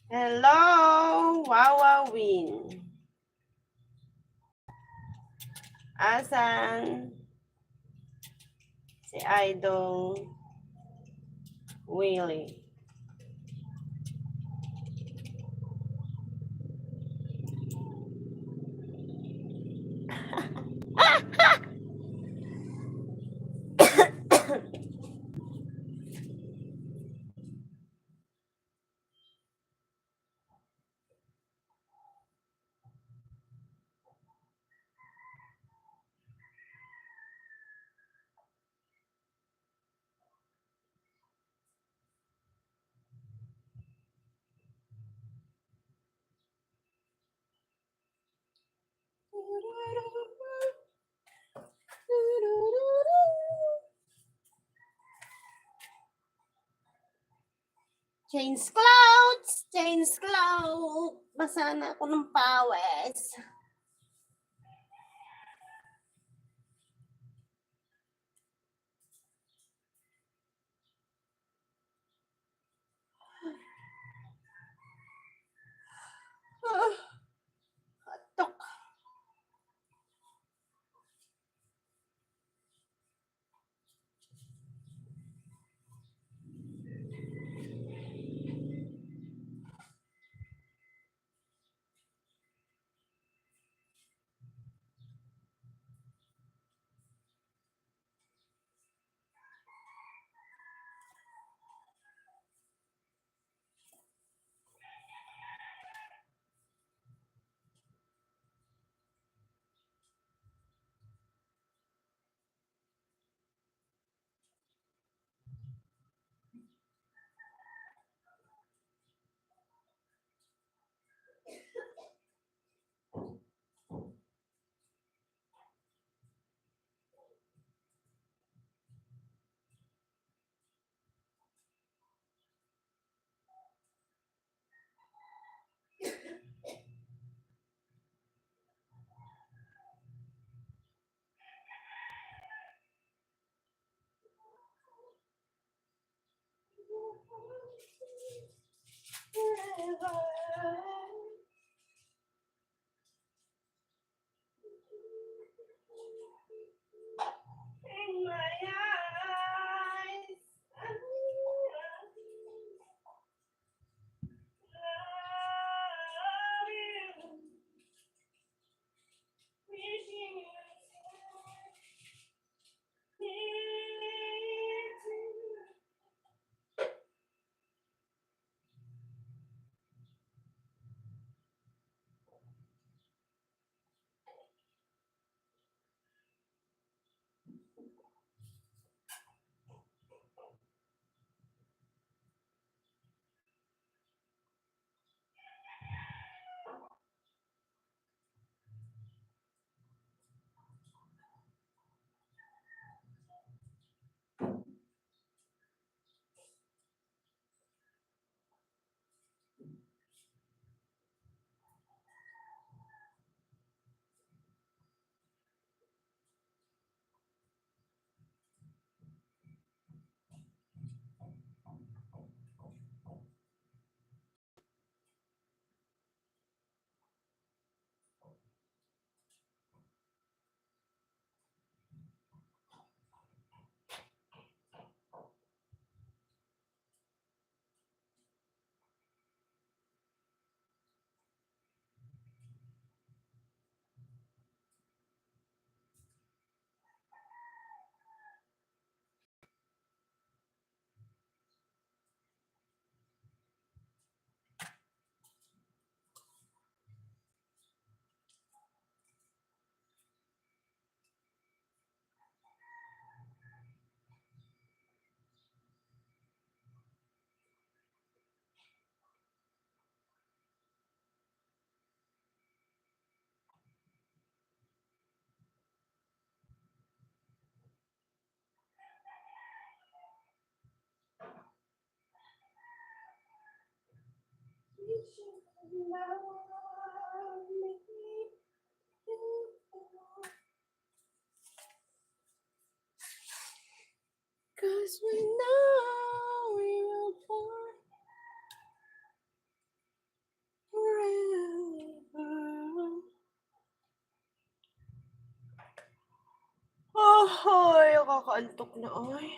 Hello, wawawin. Asan si Idol Willie? Change clouds! Change cloud! Basa na ako ng pawis. Tok. In my eyes, love you, wishing you need to. Cause we know we will find forever. Ay, nakakaantok na ay.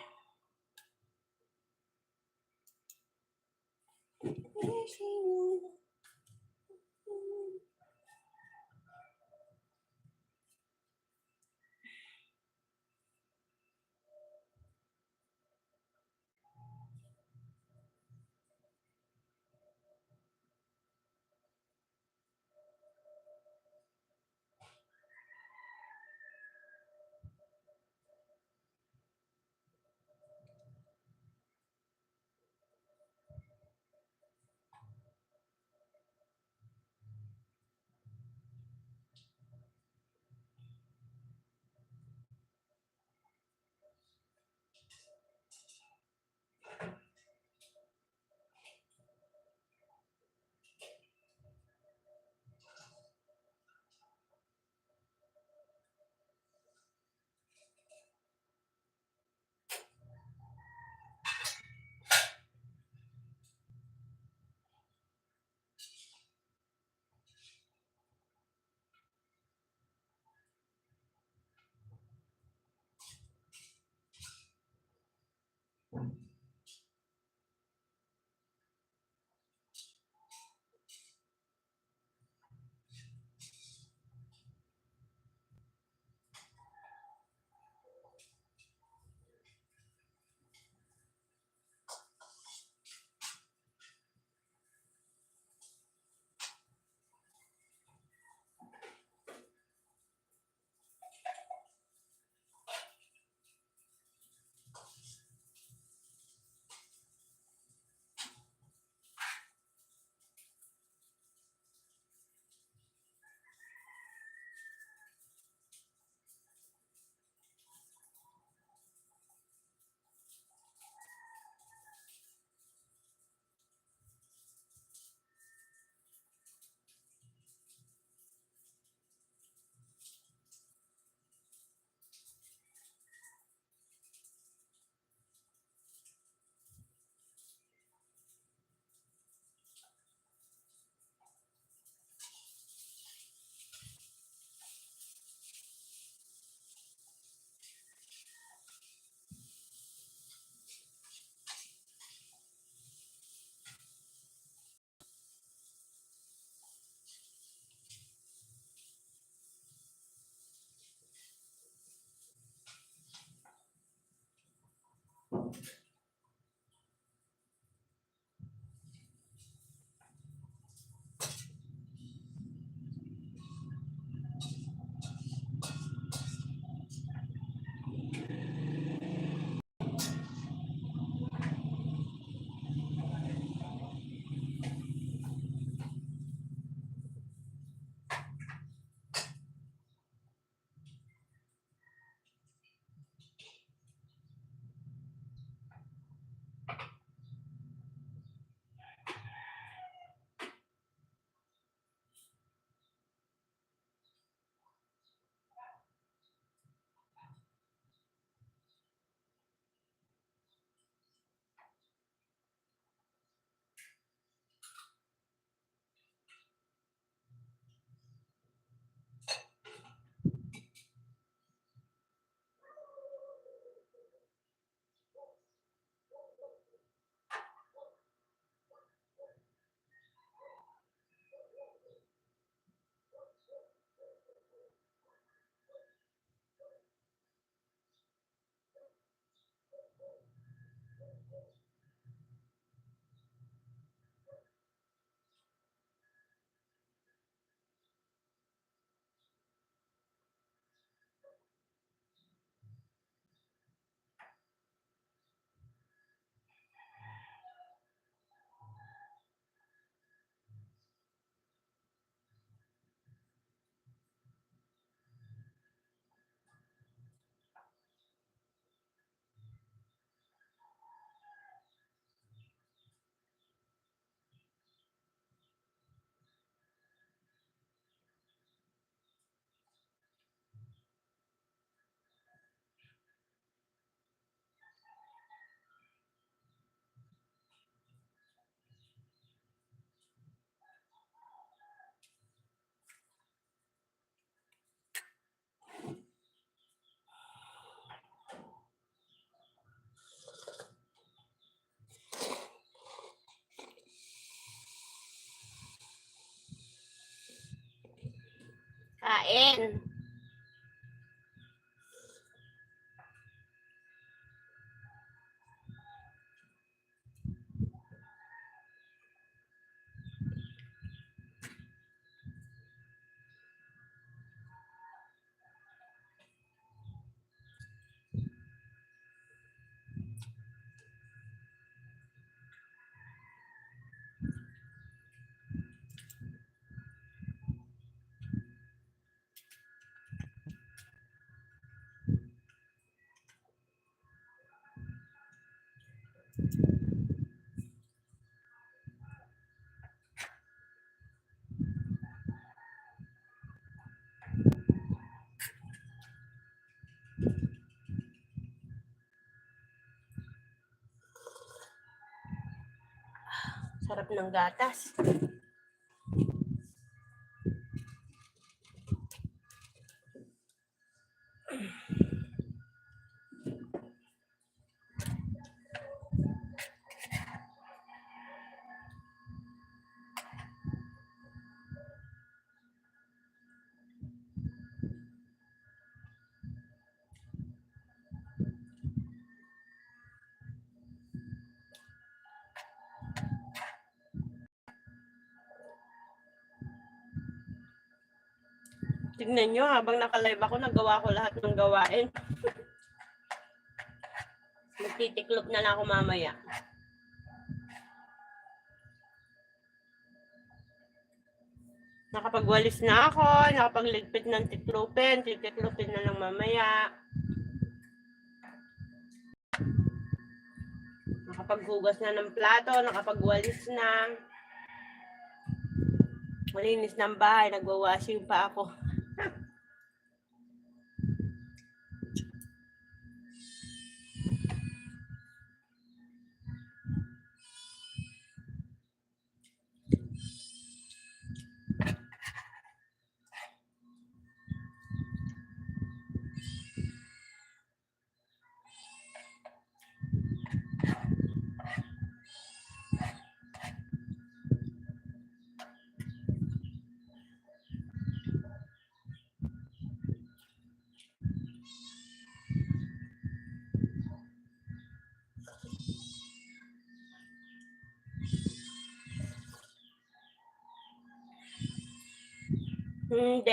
gawain. Sarap ng gatas. Tignan nyo, habang naka-live ako, nagawa ko lahat ng gawain. Magtitiklop na lang ako mamaya. Nakapagwalis na ako, nakapagligpit ng tiklopin. Titiklopin na lang mamaya. Nakapaghugas na ng plato, nakapagwalis na. Malinis ng bahay, nagwawashing pa ako. Hindi.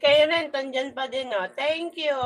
Kayo rin, tandyan pa din, oh. Thank you.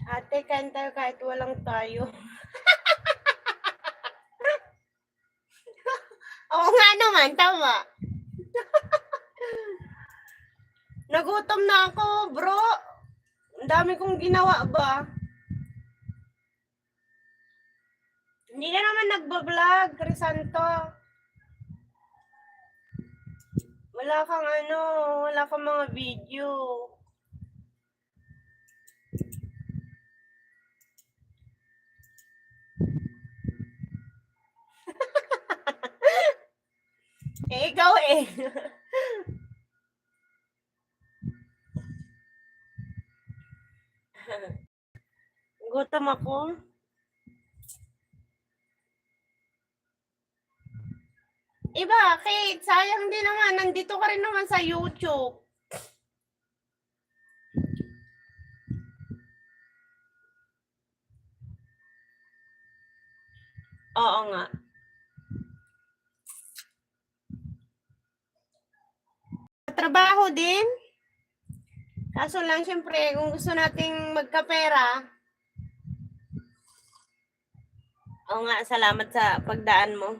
Ate, kanta kahit walang tayo. Oo nga naman, tama. Nagutom na ako, bro. Ang dami kong ginawa ba? Hindi ka naman nagbablog, Crisanto. Wala kang ano, wala kang mga video. Ikaw eh. Gutom ako. Bakit? Sayang din naman. Nandito ka rin naman sa YouTube. Oo nga. Trabaho din. Kaso lang, syempre, kung gusto nating magkapera, oo nga, salamat sa pagdaan mo.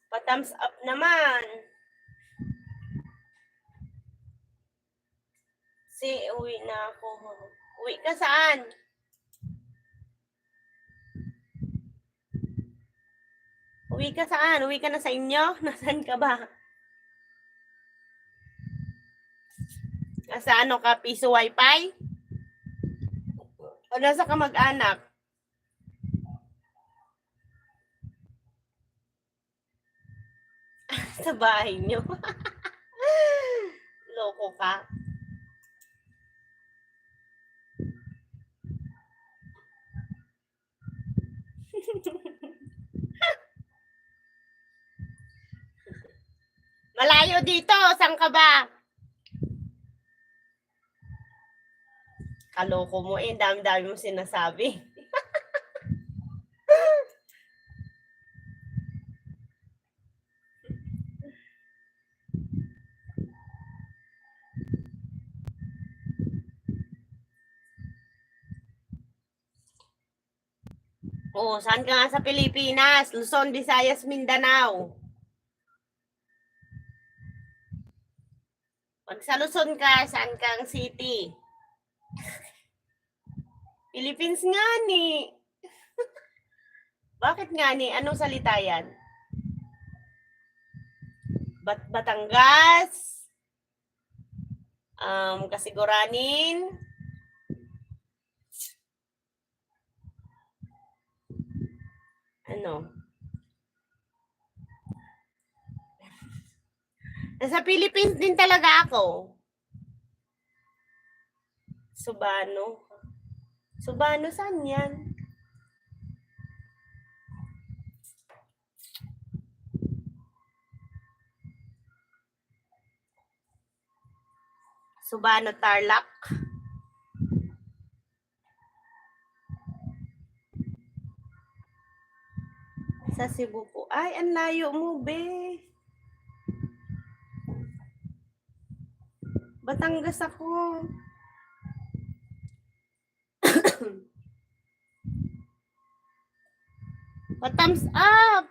Pa-thumbs up naman. Uwi na ako. Uwi ka saan? Uwi ka saan? Uwi ka na sa inyo? Nasaan ka ba? Nasa ano ka? Piso wifi? O nasa kamag-anak? Sa bahay nyo? Loko ka. Malayo dito. Saan ka ba? Kaloko mo eh. Dami-dami mo sinasabi. Oh, saan ka nga sa Pilipinas? Luzon, Visayas, Mindanao. Pag sa Luzon ka, saan kang city? Philippines nga ni. Bakit nga ni? Anong salita yan? Batangas? Kasiguranin? Ano? Nasa Philippines din talaga ako. Subano. Subano, saan yan? Subano, Tarlac. Sa Cebu po. Ay, ang layo mo, be. Batangas ako. Pa-thumbs up.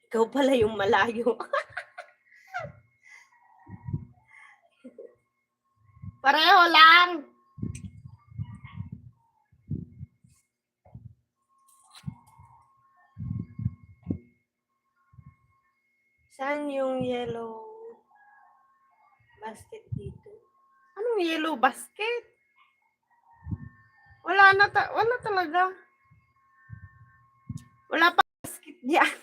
Ikaw pala yung malayo. Pareho lang. Saan yung yellow basket dito? Anong yellow basket? Wala talaga. Wala pa basket diyan.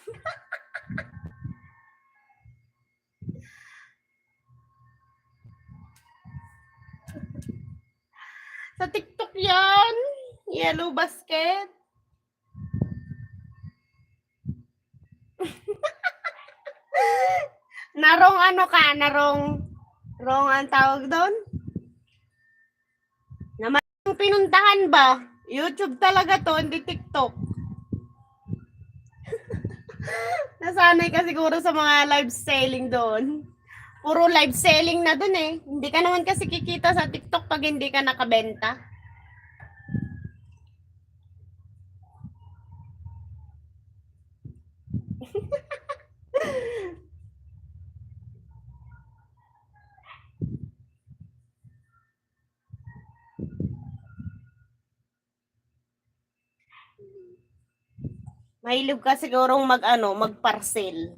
Sa TikTok yan. Yellow basket. Narong ano ka? Narong ang tawag doon? Naman pinuntahan ba? YouTube talaga to, hindi TikTok. Nasanay ka siguro sa mga live selling doon. Puro live selling na doon eh. Hindi ka naman kasi kikita sa TikTok pag hindi ka nakabenta. Mahilig ka sigurong mag-parcel.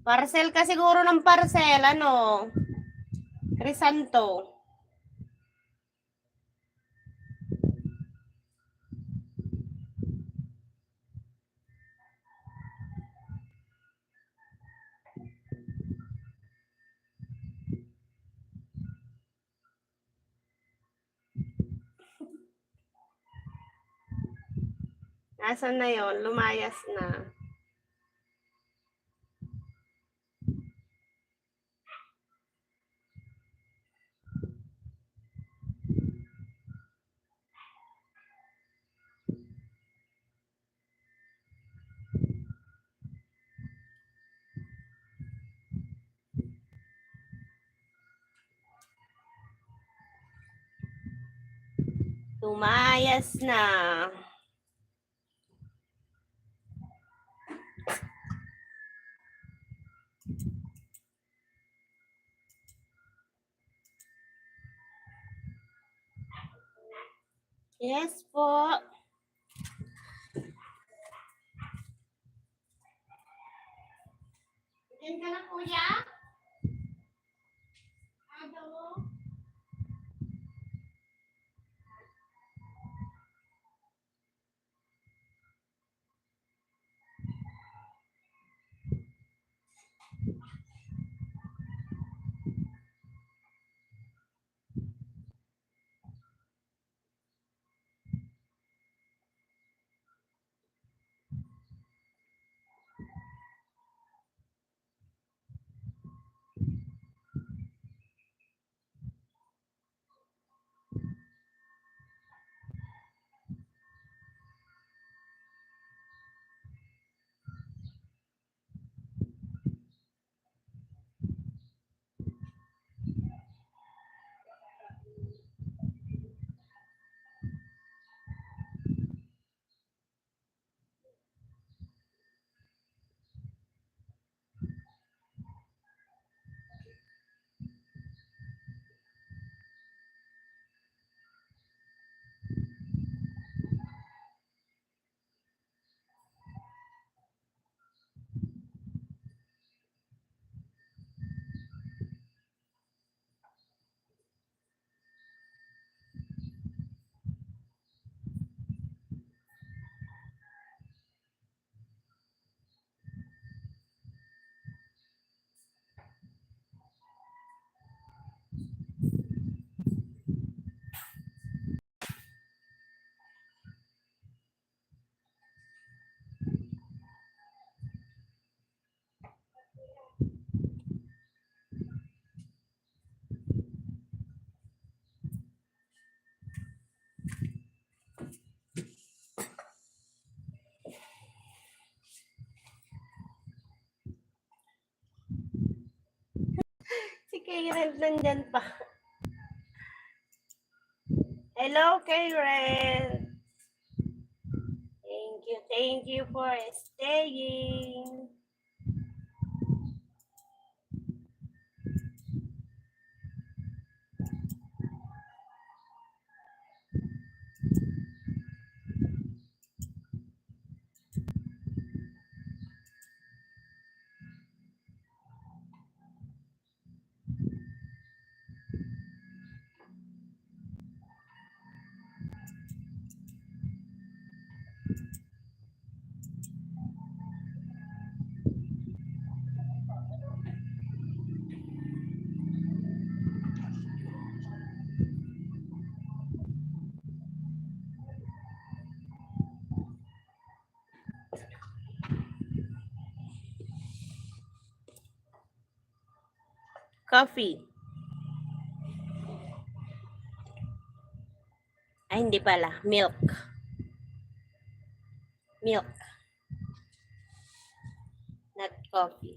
Parcel ka siguro ng parcel, Crisanto. Nasaan na yon? Lumayas na. Lumayas na. Yes po. Diyan ka na, kuya? Ano? Si Karen nandyan pa. Hello, Karen. Thank you for staying. Coffee. Ay, hindi pala. Milk. Milk. Not coffee.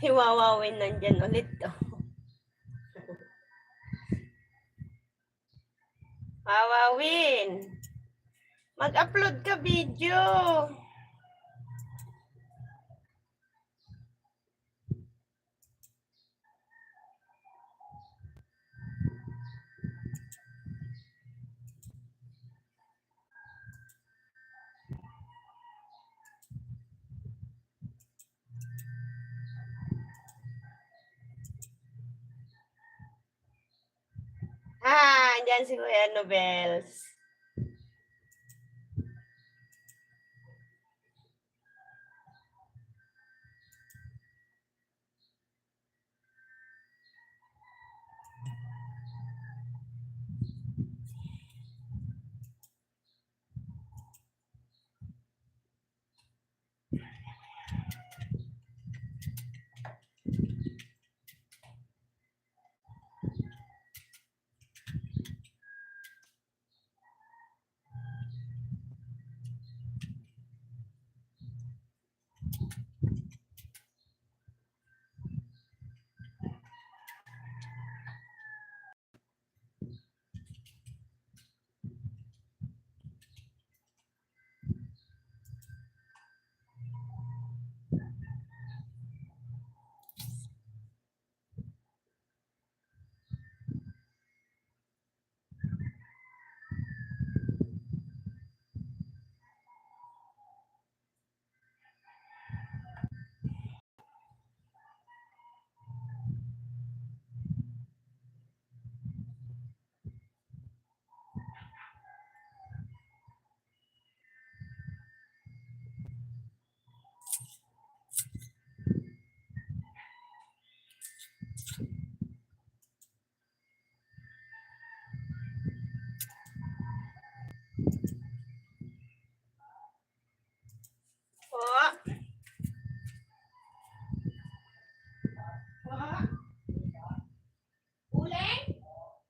Si Wawawin nandyan ulit. Oh. Wawawin. Mag-upload ka video. Andyan si Kuya Nobels. Po. Uling?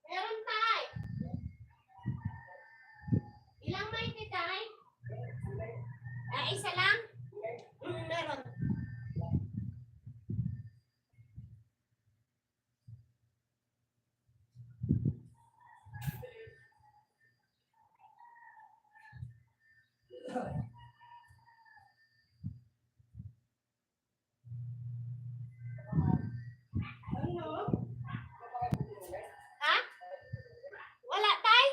Meron tay. Ilang may tay? Isa lang? Meron. Ha? Wala tay?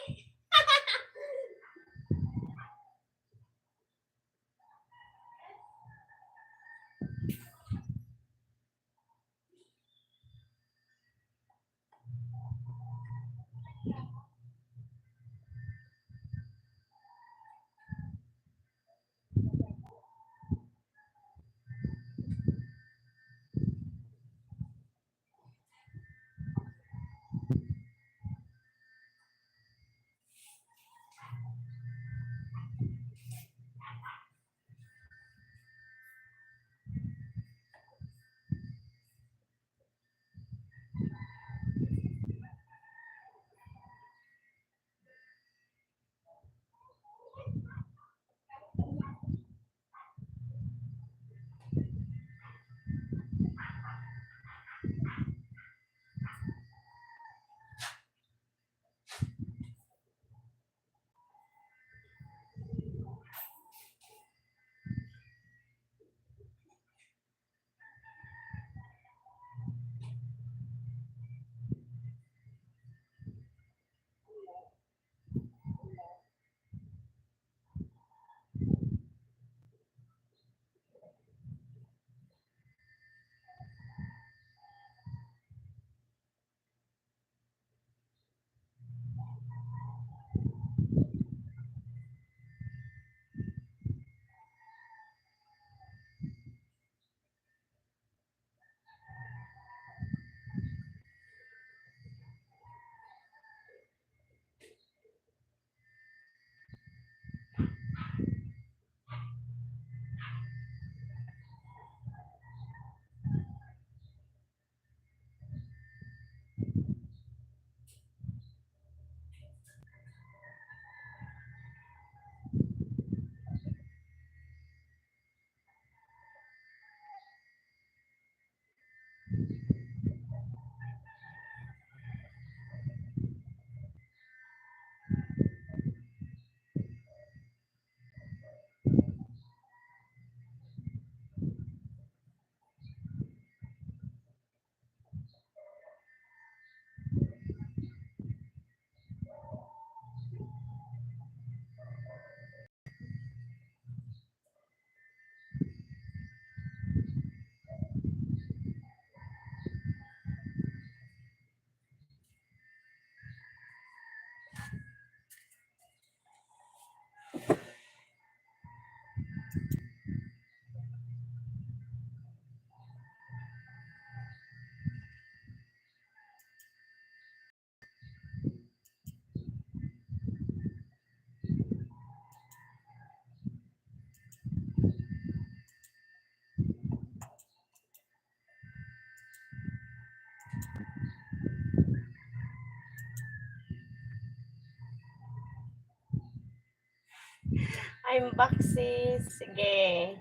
I'm back, sis. Sige.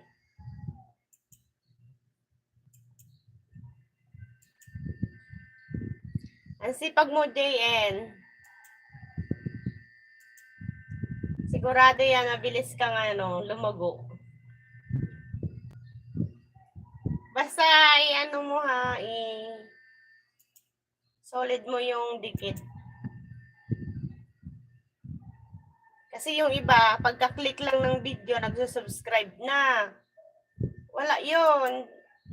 Ang sipag mo, JN. Sigurado yan, mabilis kang lumago. Basta, ano mo ha, solid mo yung dikit. Kasi yung iba, pagka-click lang ng video, nagsusubscribe na. Wala yun.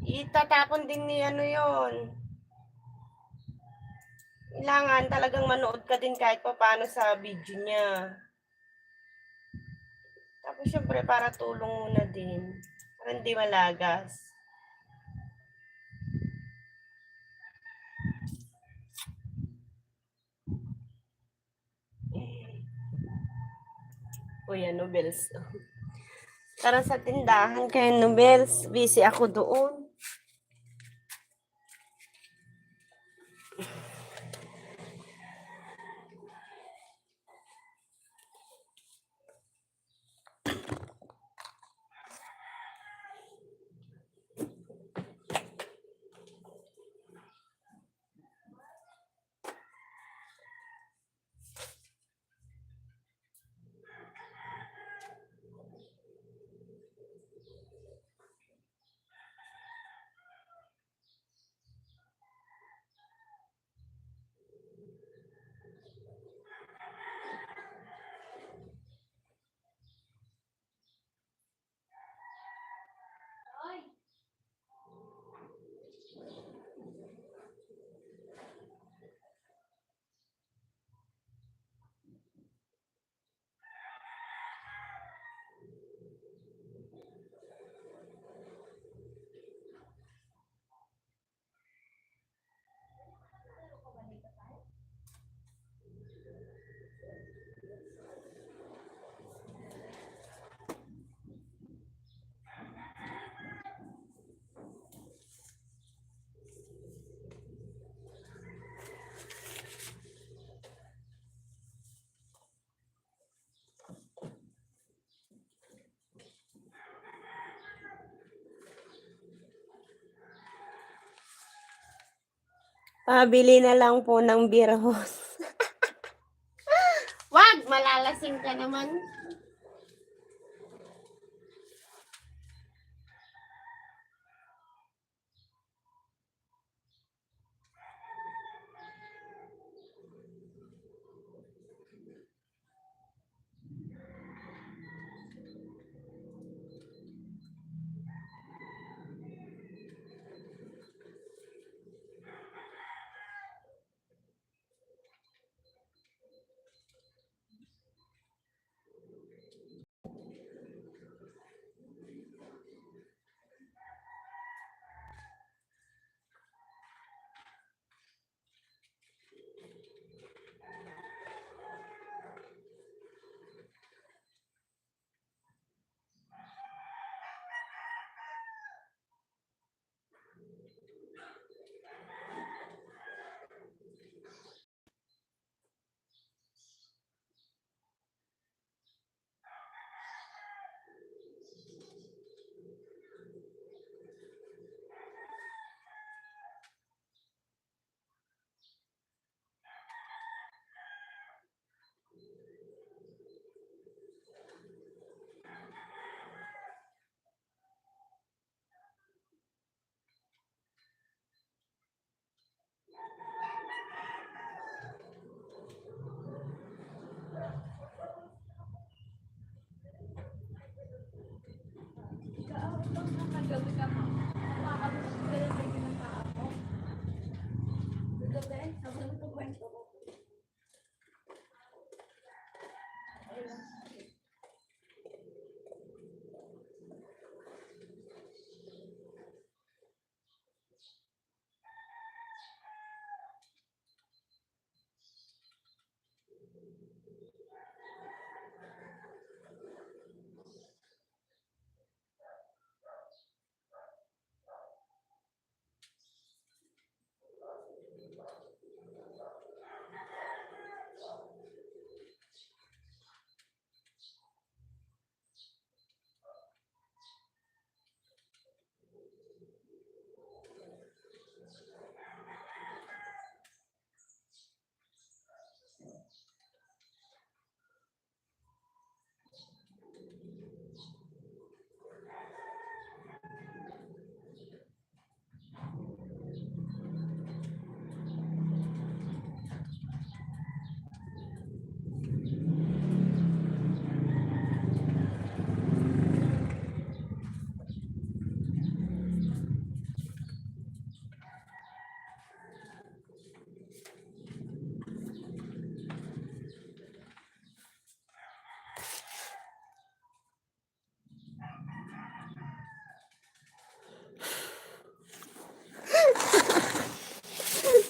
Itatapon din ni yun. Kailangan talagang manood ka din kahit pa paano sa video niya. Tapos syempre para tulong mo na din. Para hindi malagas. Kuya Nobels. Tara sa tindahan kay Nobels. Busy ako doon. Pabili na lang po ng beer hose. Wag! Malalasing ka naman.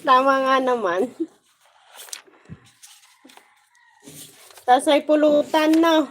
Tama nga naman. Tapos ay pulutan na.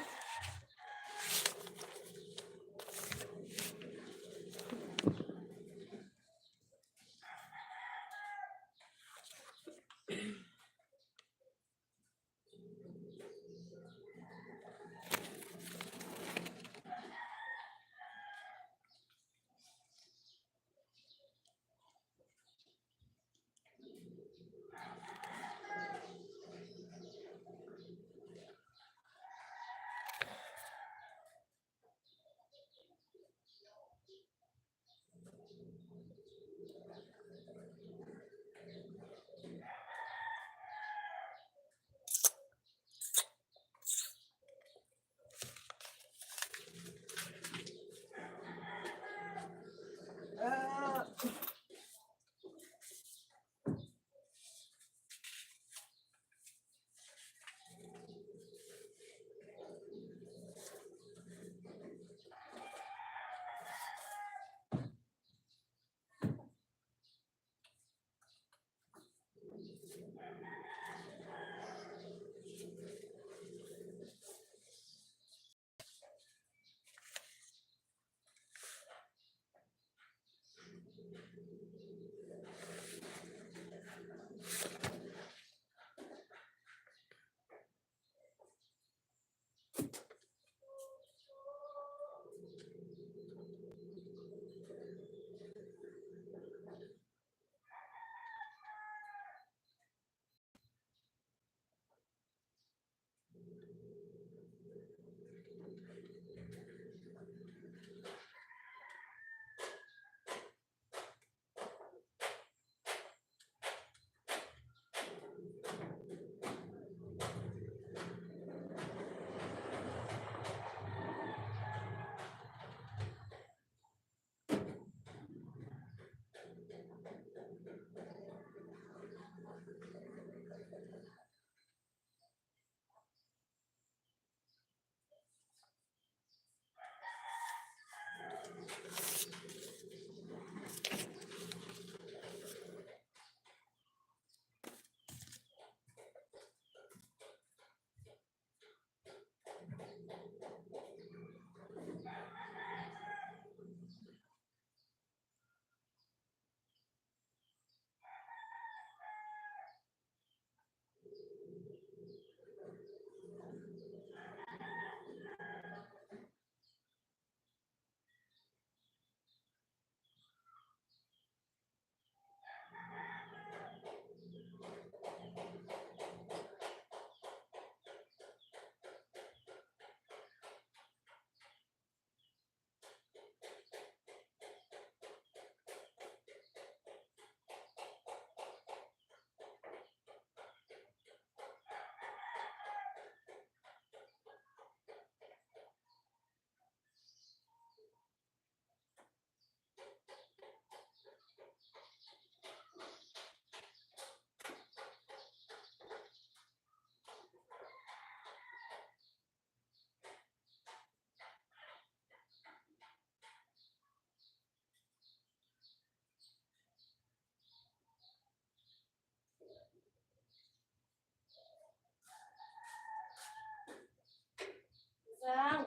Sang,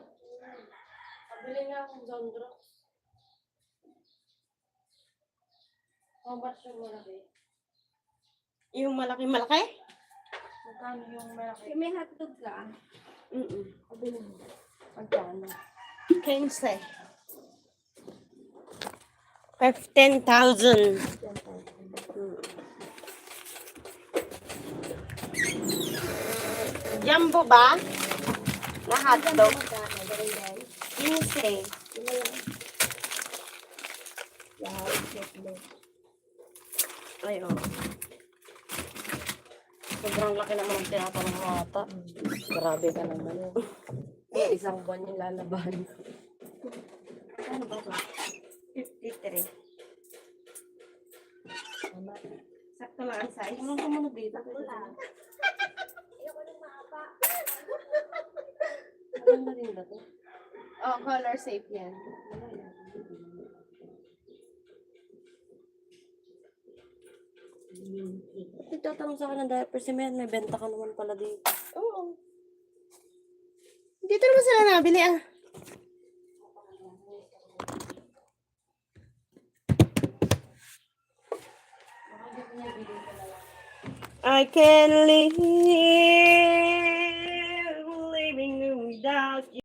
pabili nga akong Zondro. How much yung malaki? Yung malaki-malaki? Magkano yung malaki? May hotdog ka? Pabili mo. Magkano? 15. 15,000. Jumbo ba? Na hotdog? Magkano? Galing din? 15. Sino yan? Wow, checkle. Ay, oh. Sobrang laki naman ang tinatanong mo ata. Grabe ka naman yun. Isang buwan yung lalaban. Ano ba ito? 53. Tama. Sakto lang ang size. Ano ka muna dito? Wala. Ayoko nang mahaba. Alam na rin ba ito? Oh, color safe yan. Wala yan. Nagtatanong sa akin ng diaper si Mayan, may benta ka naman pala dito. Oo. Dito naman sila nabili ah. I can't live living without you.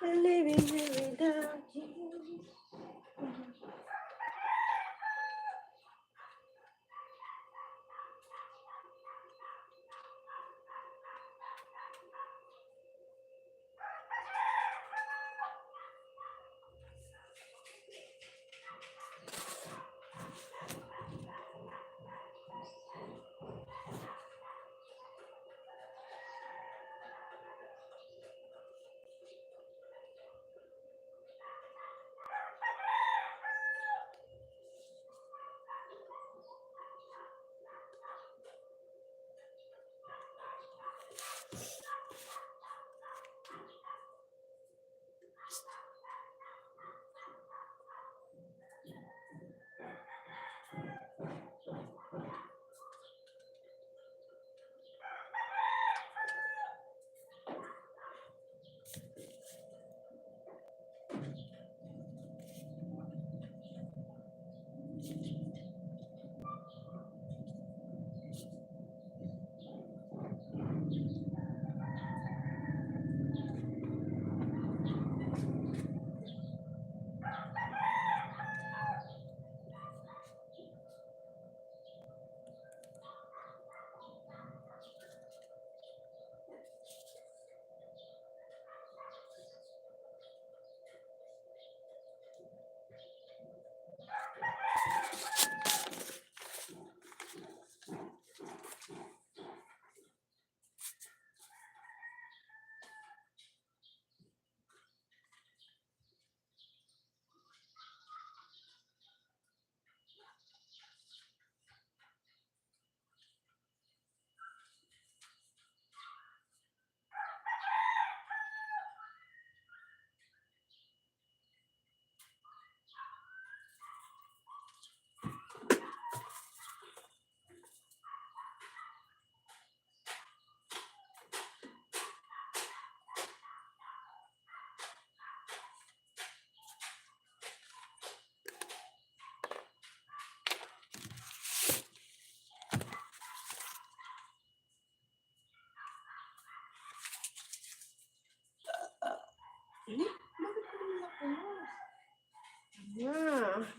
Living without you.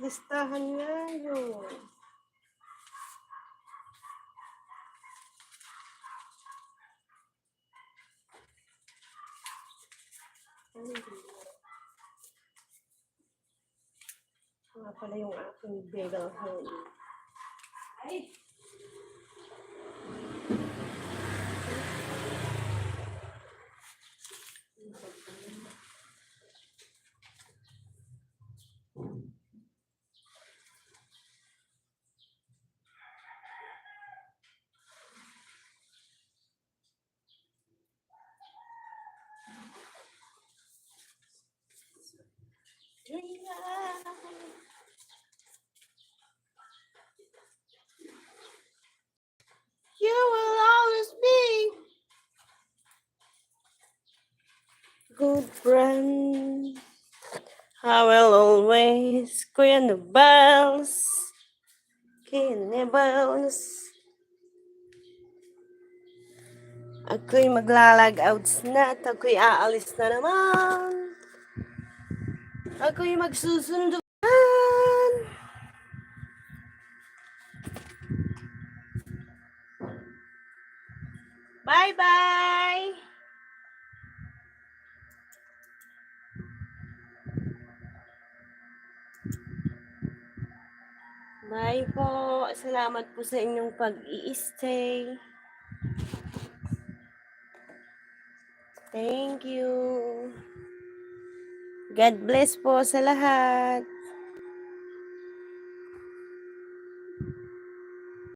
Listahan nga yun. Nga pala yung aking bagel honey. Ay! You will always be good friend. I will always Kuya Nubels. Kuya Nubels. Ako'y maglalag outs na at ako'y aalis na naman. Ako'y magsusunduan. Bye-bye! po. Salamat po sa inyong pag-i-stay. Thank you. God bless po sa lahat.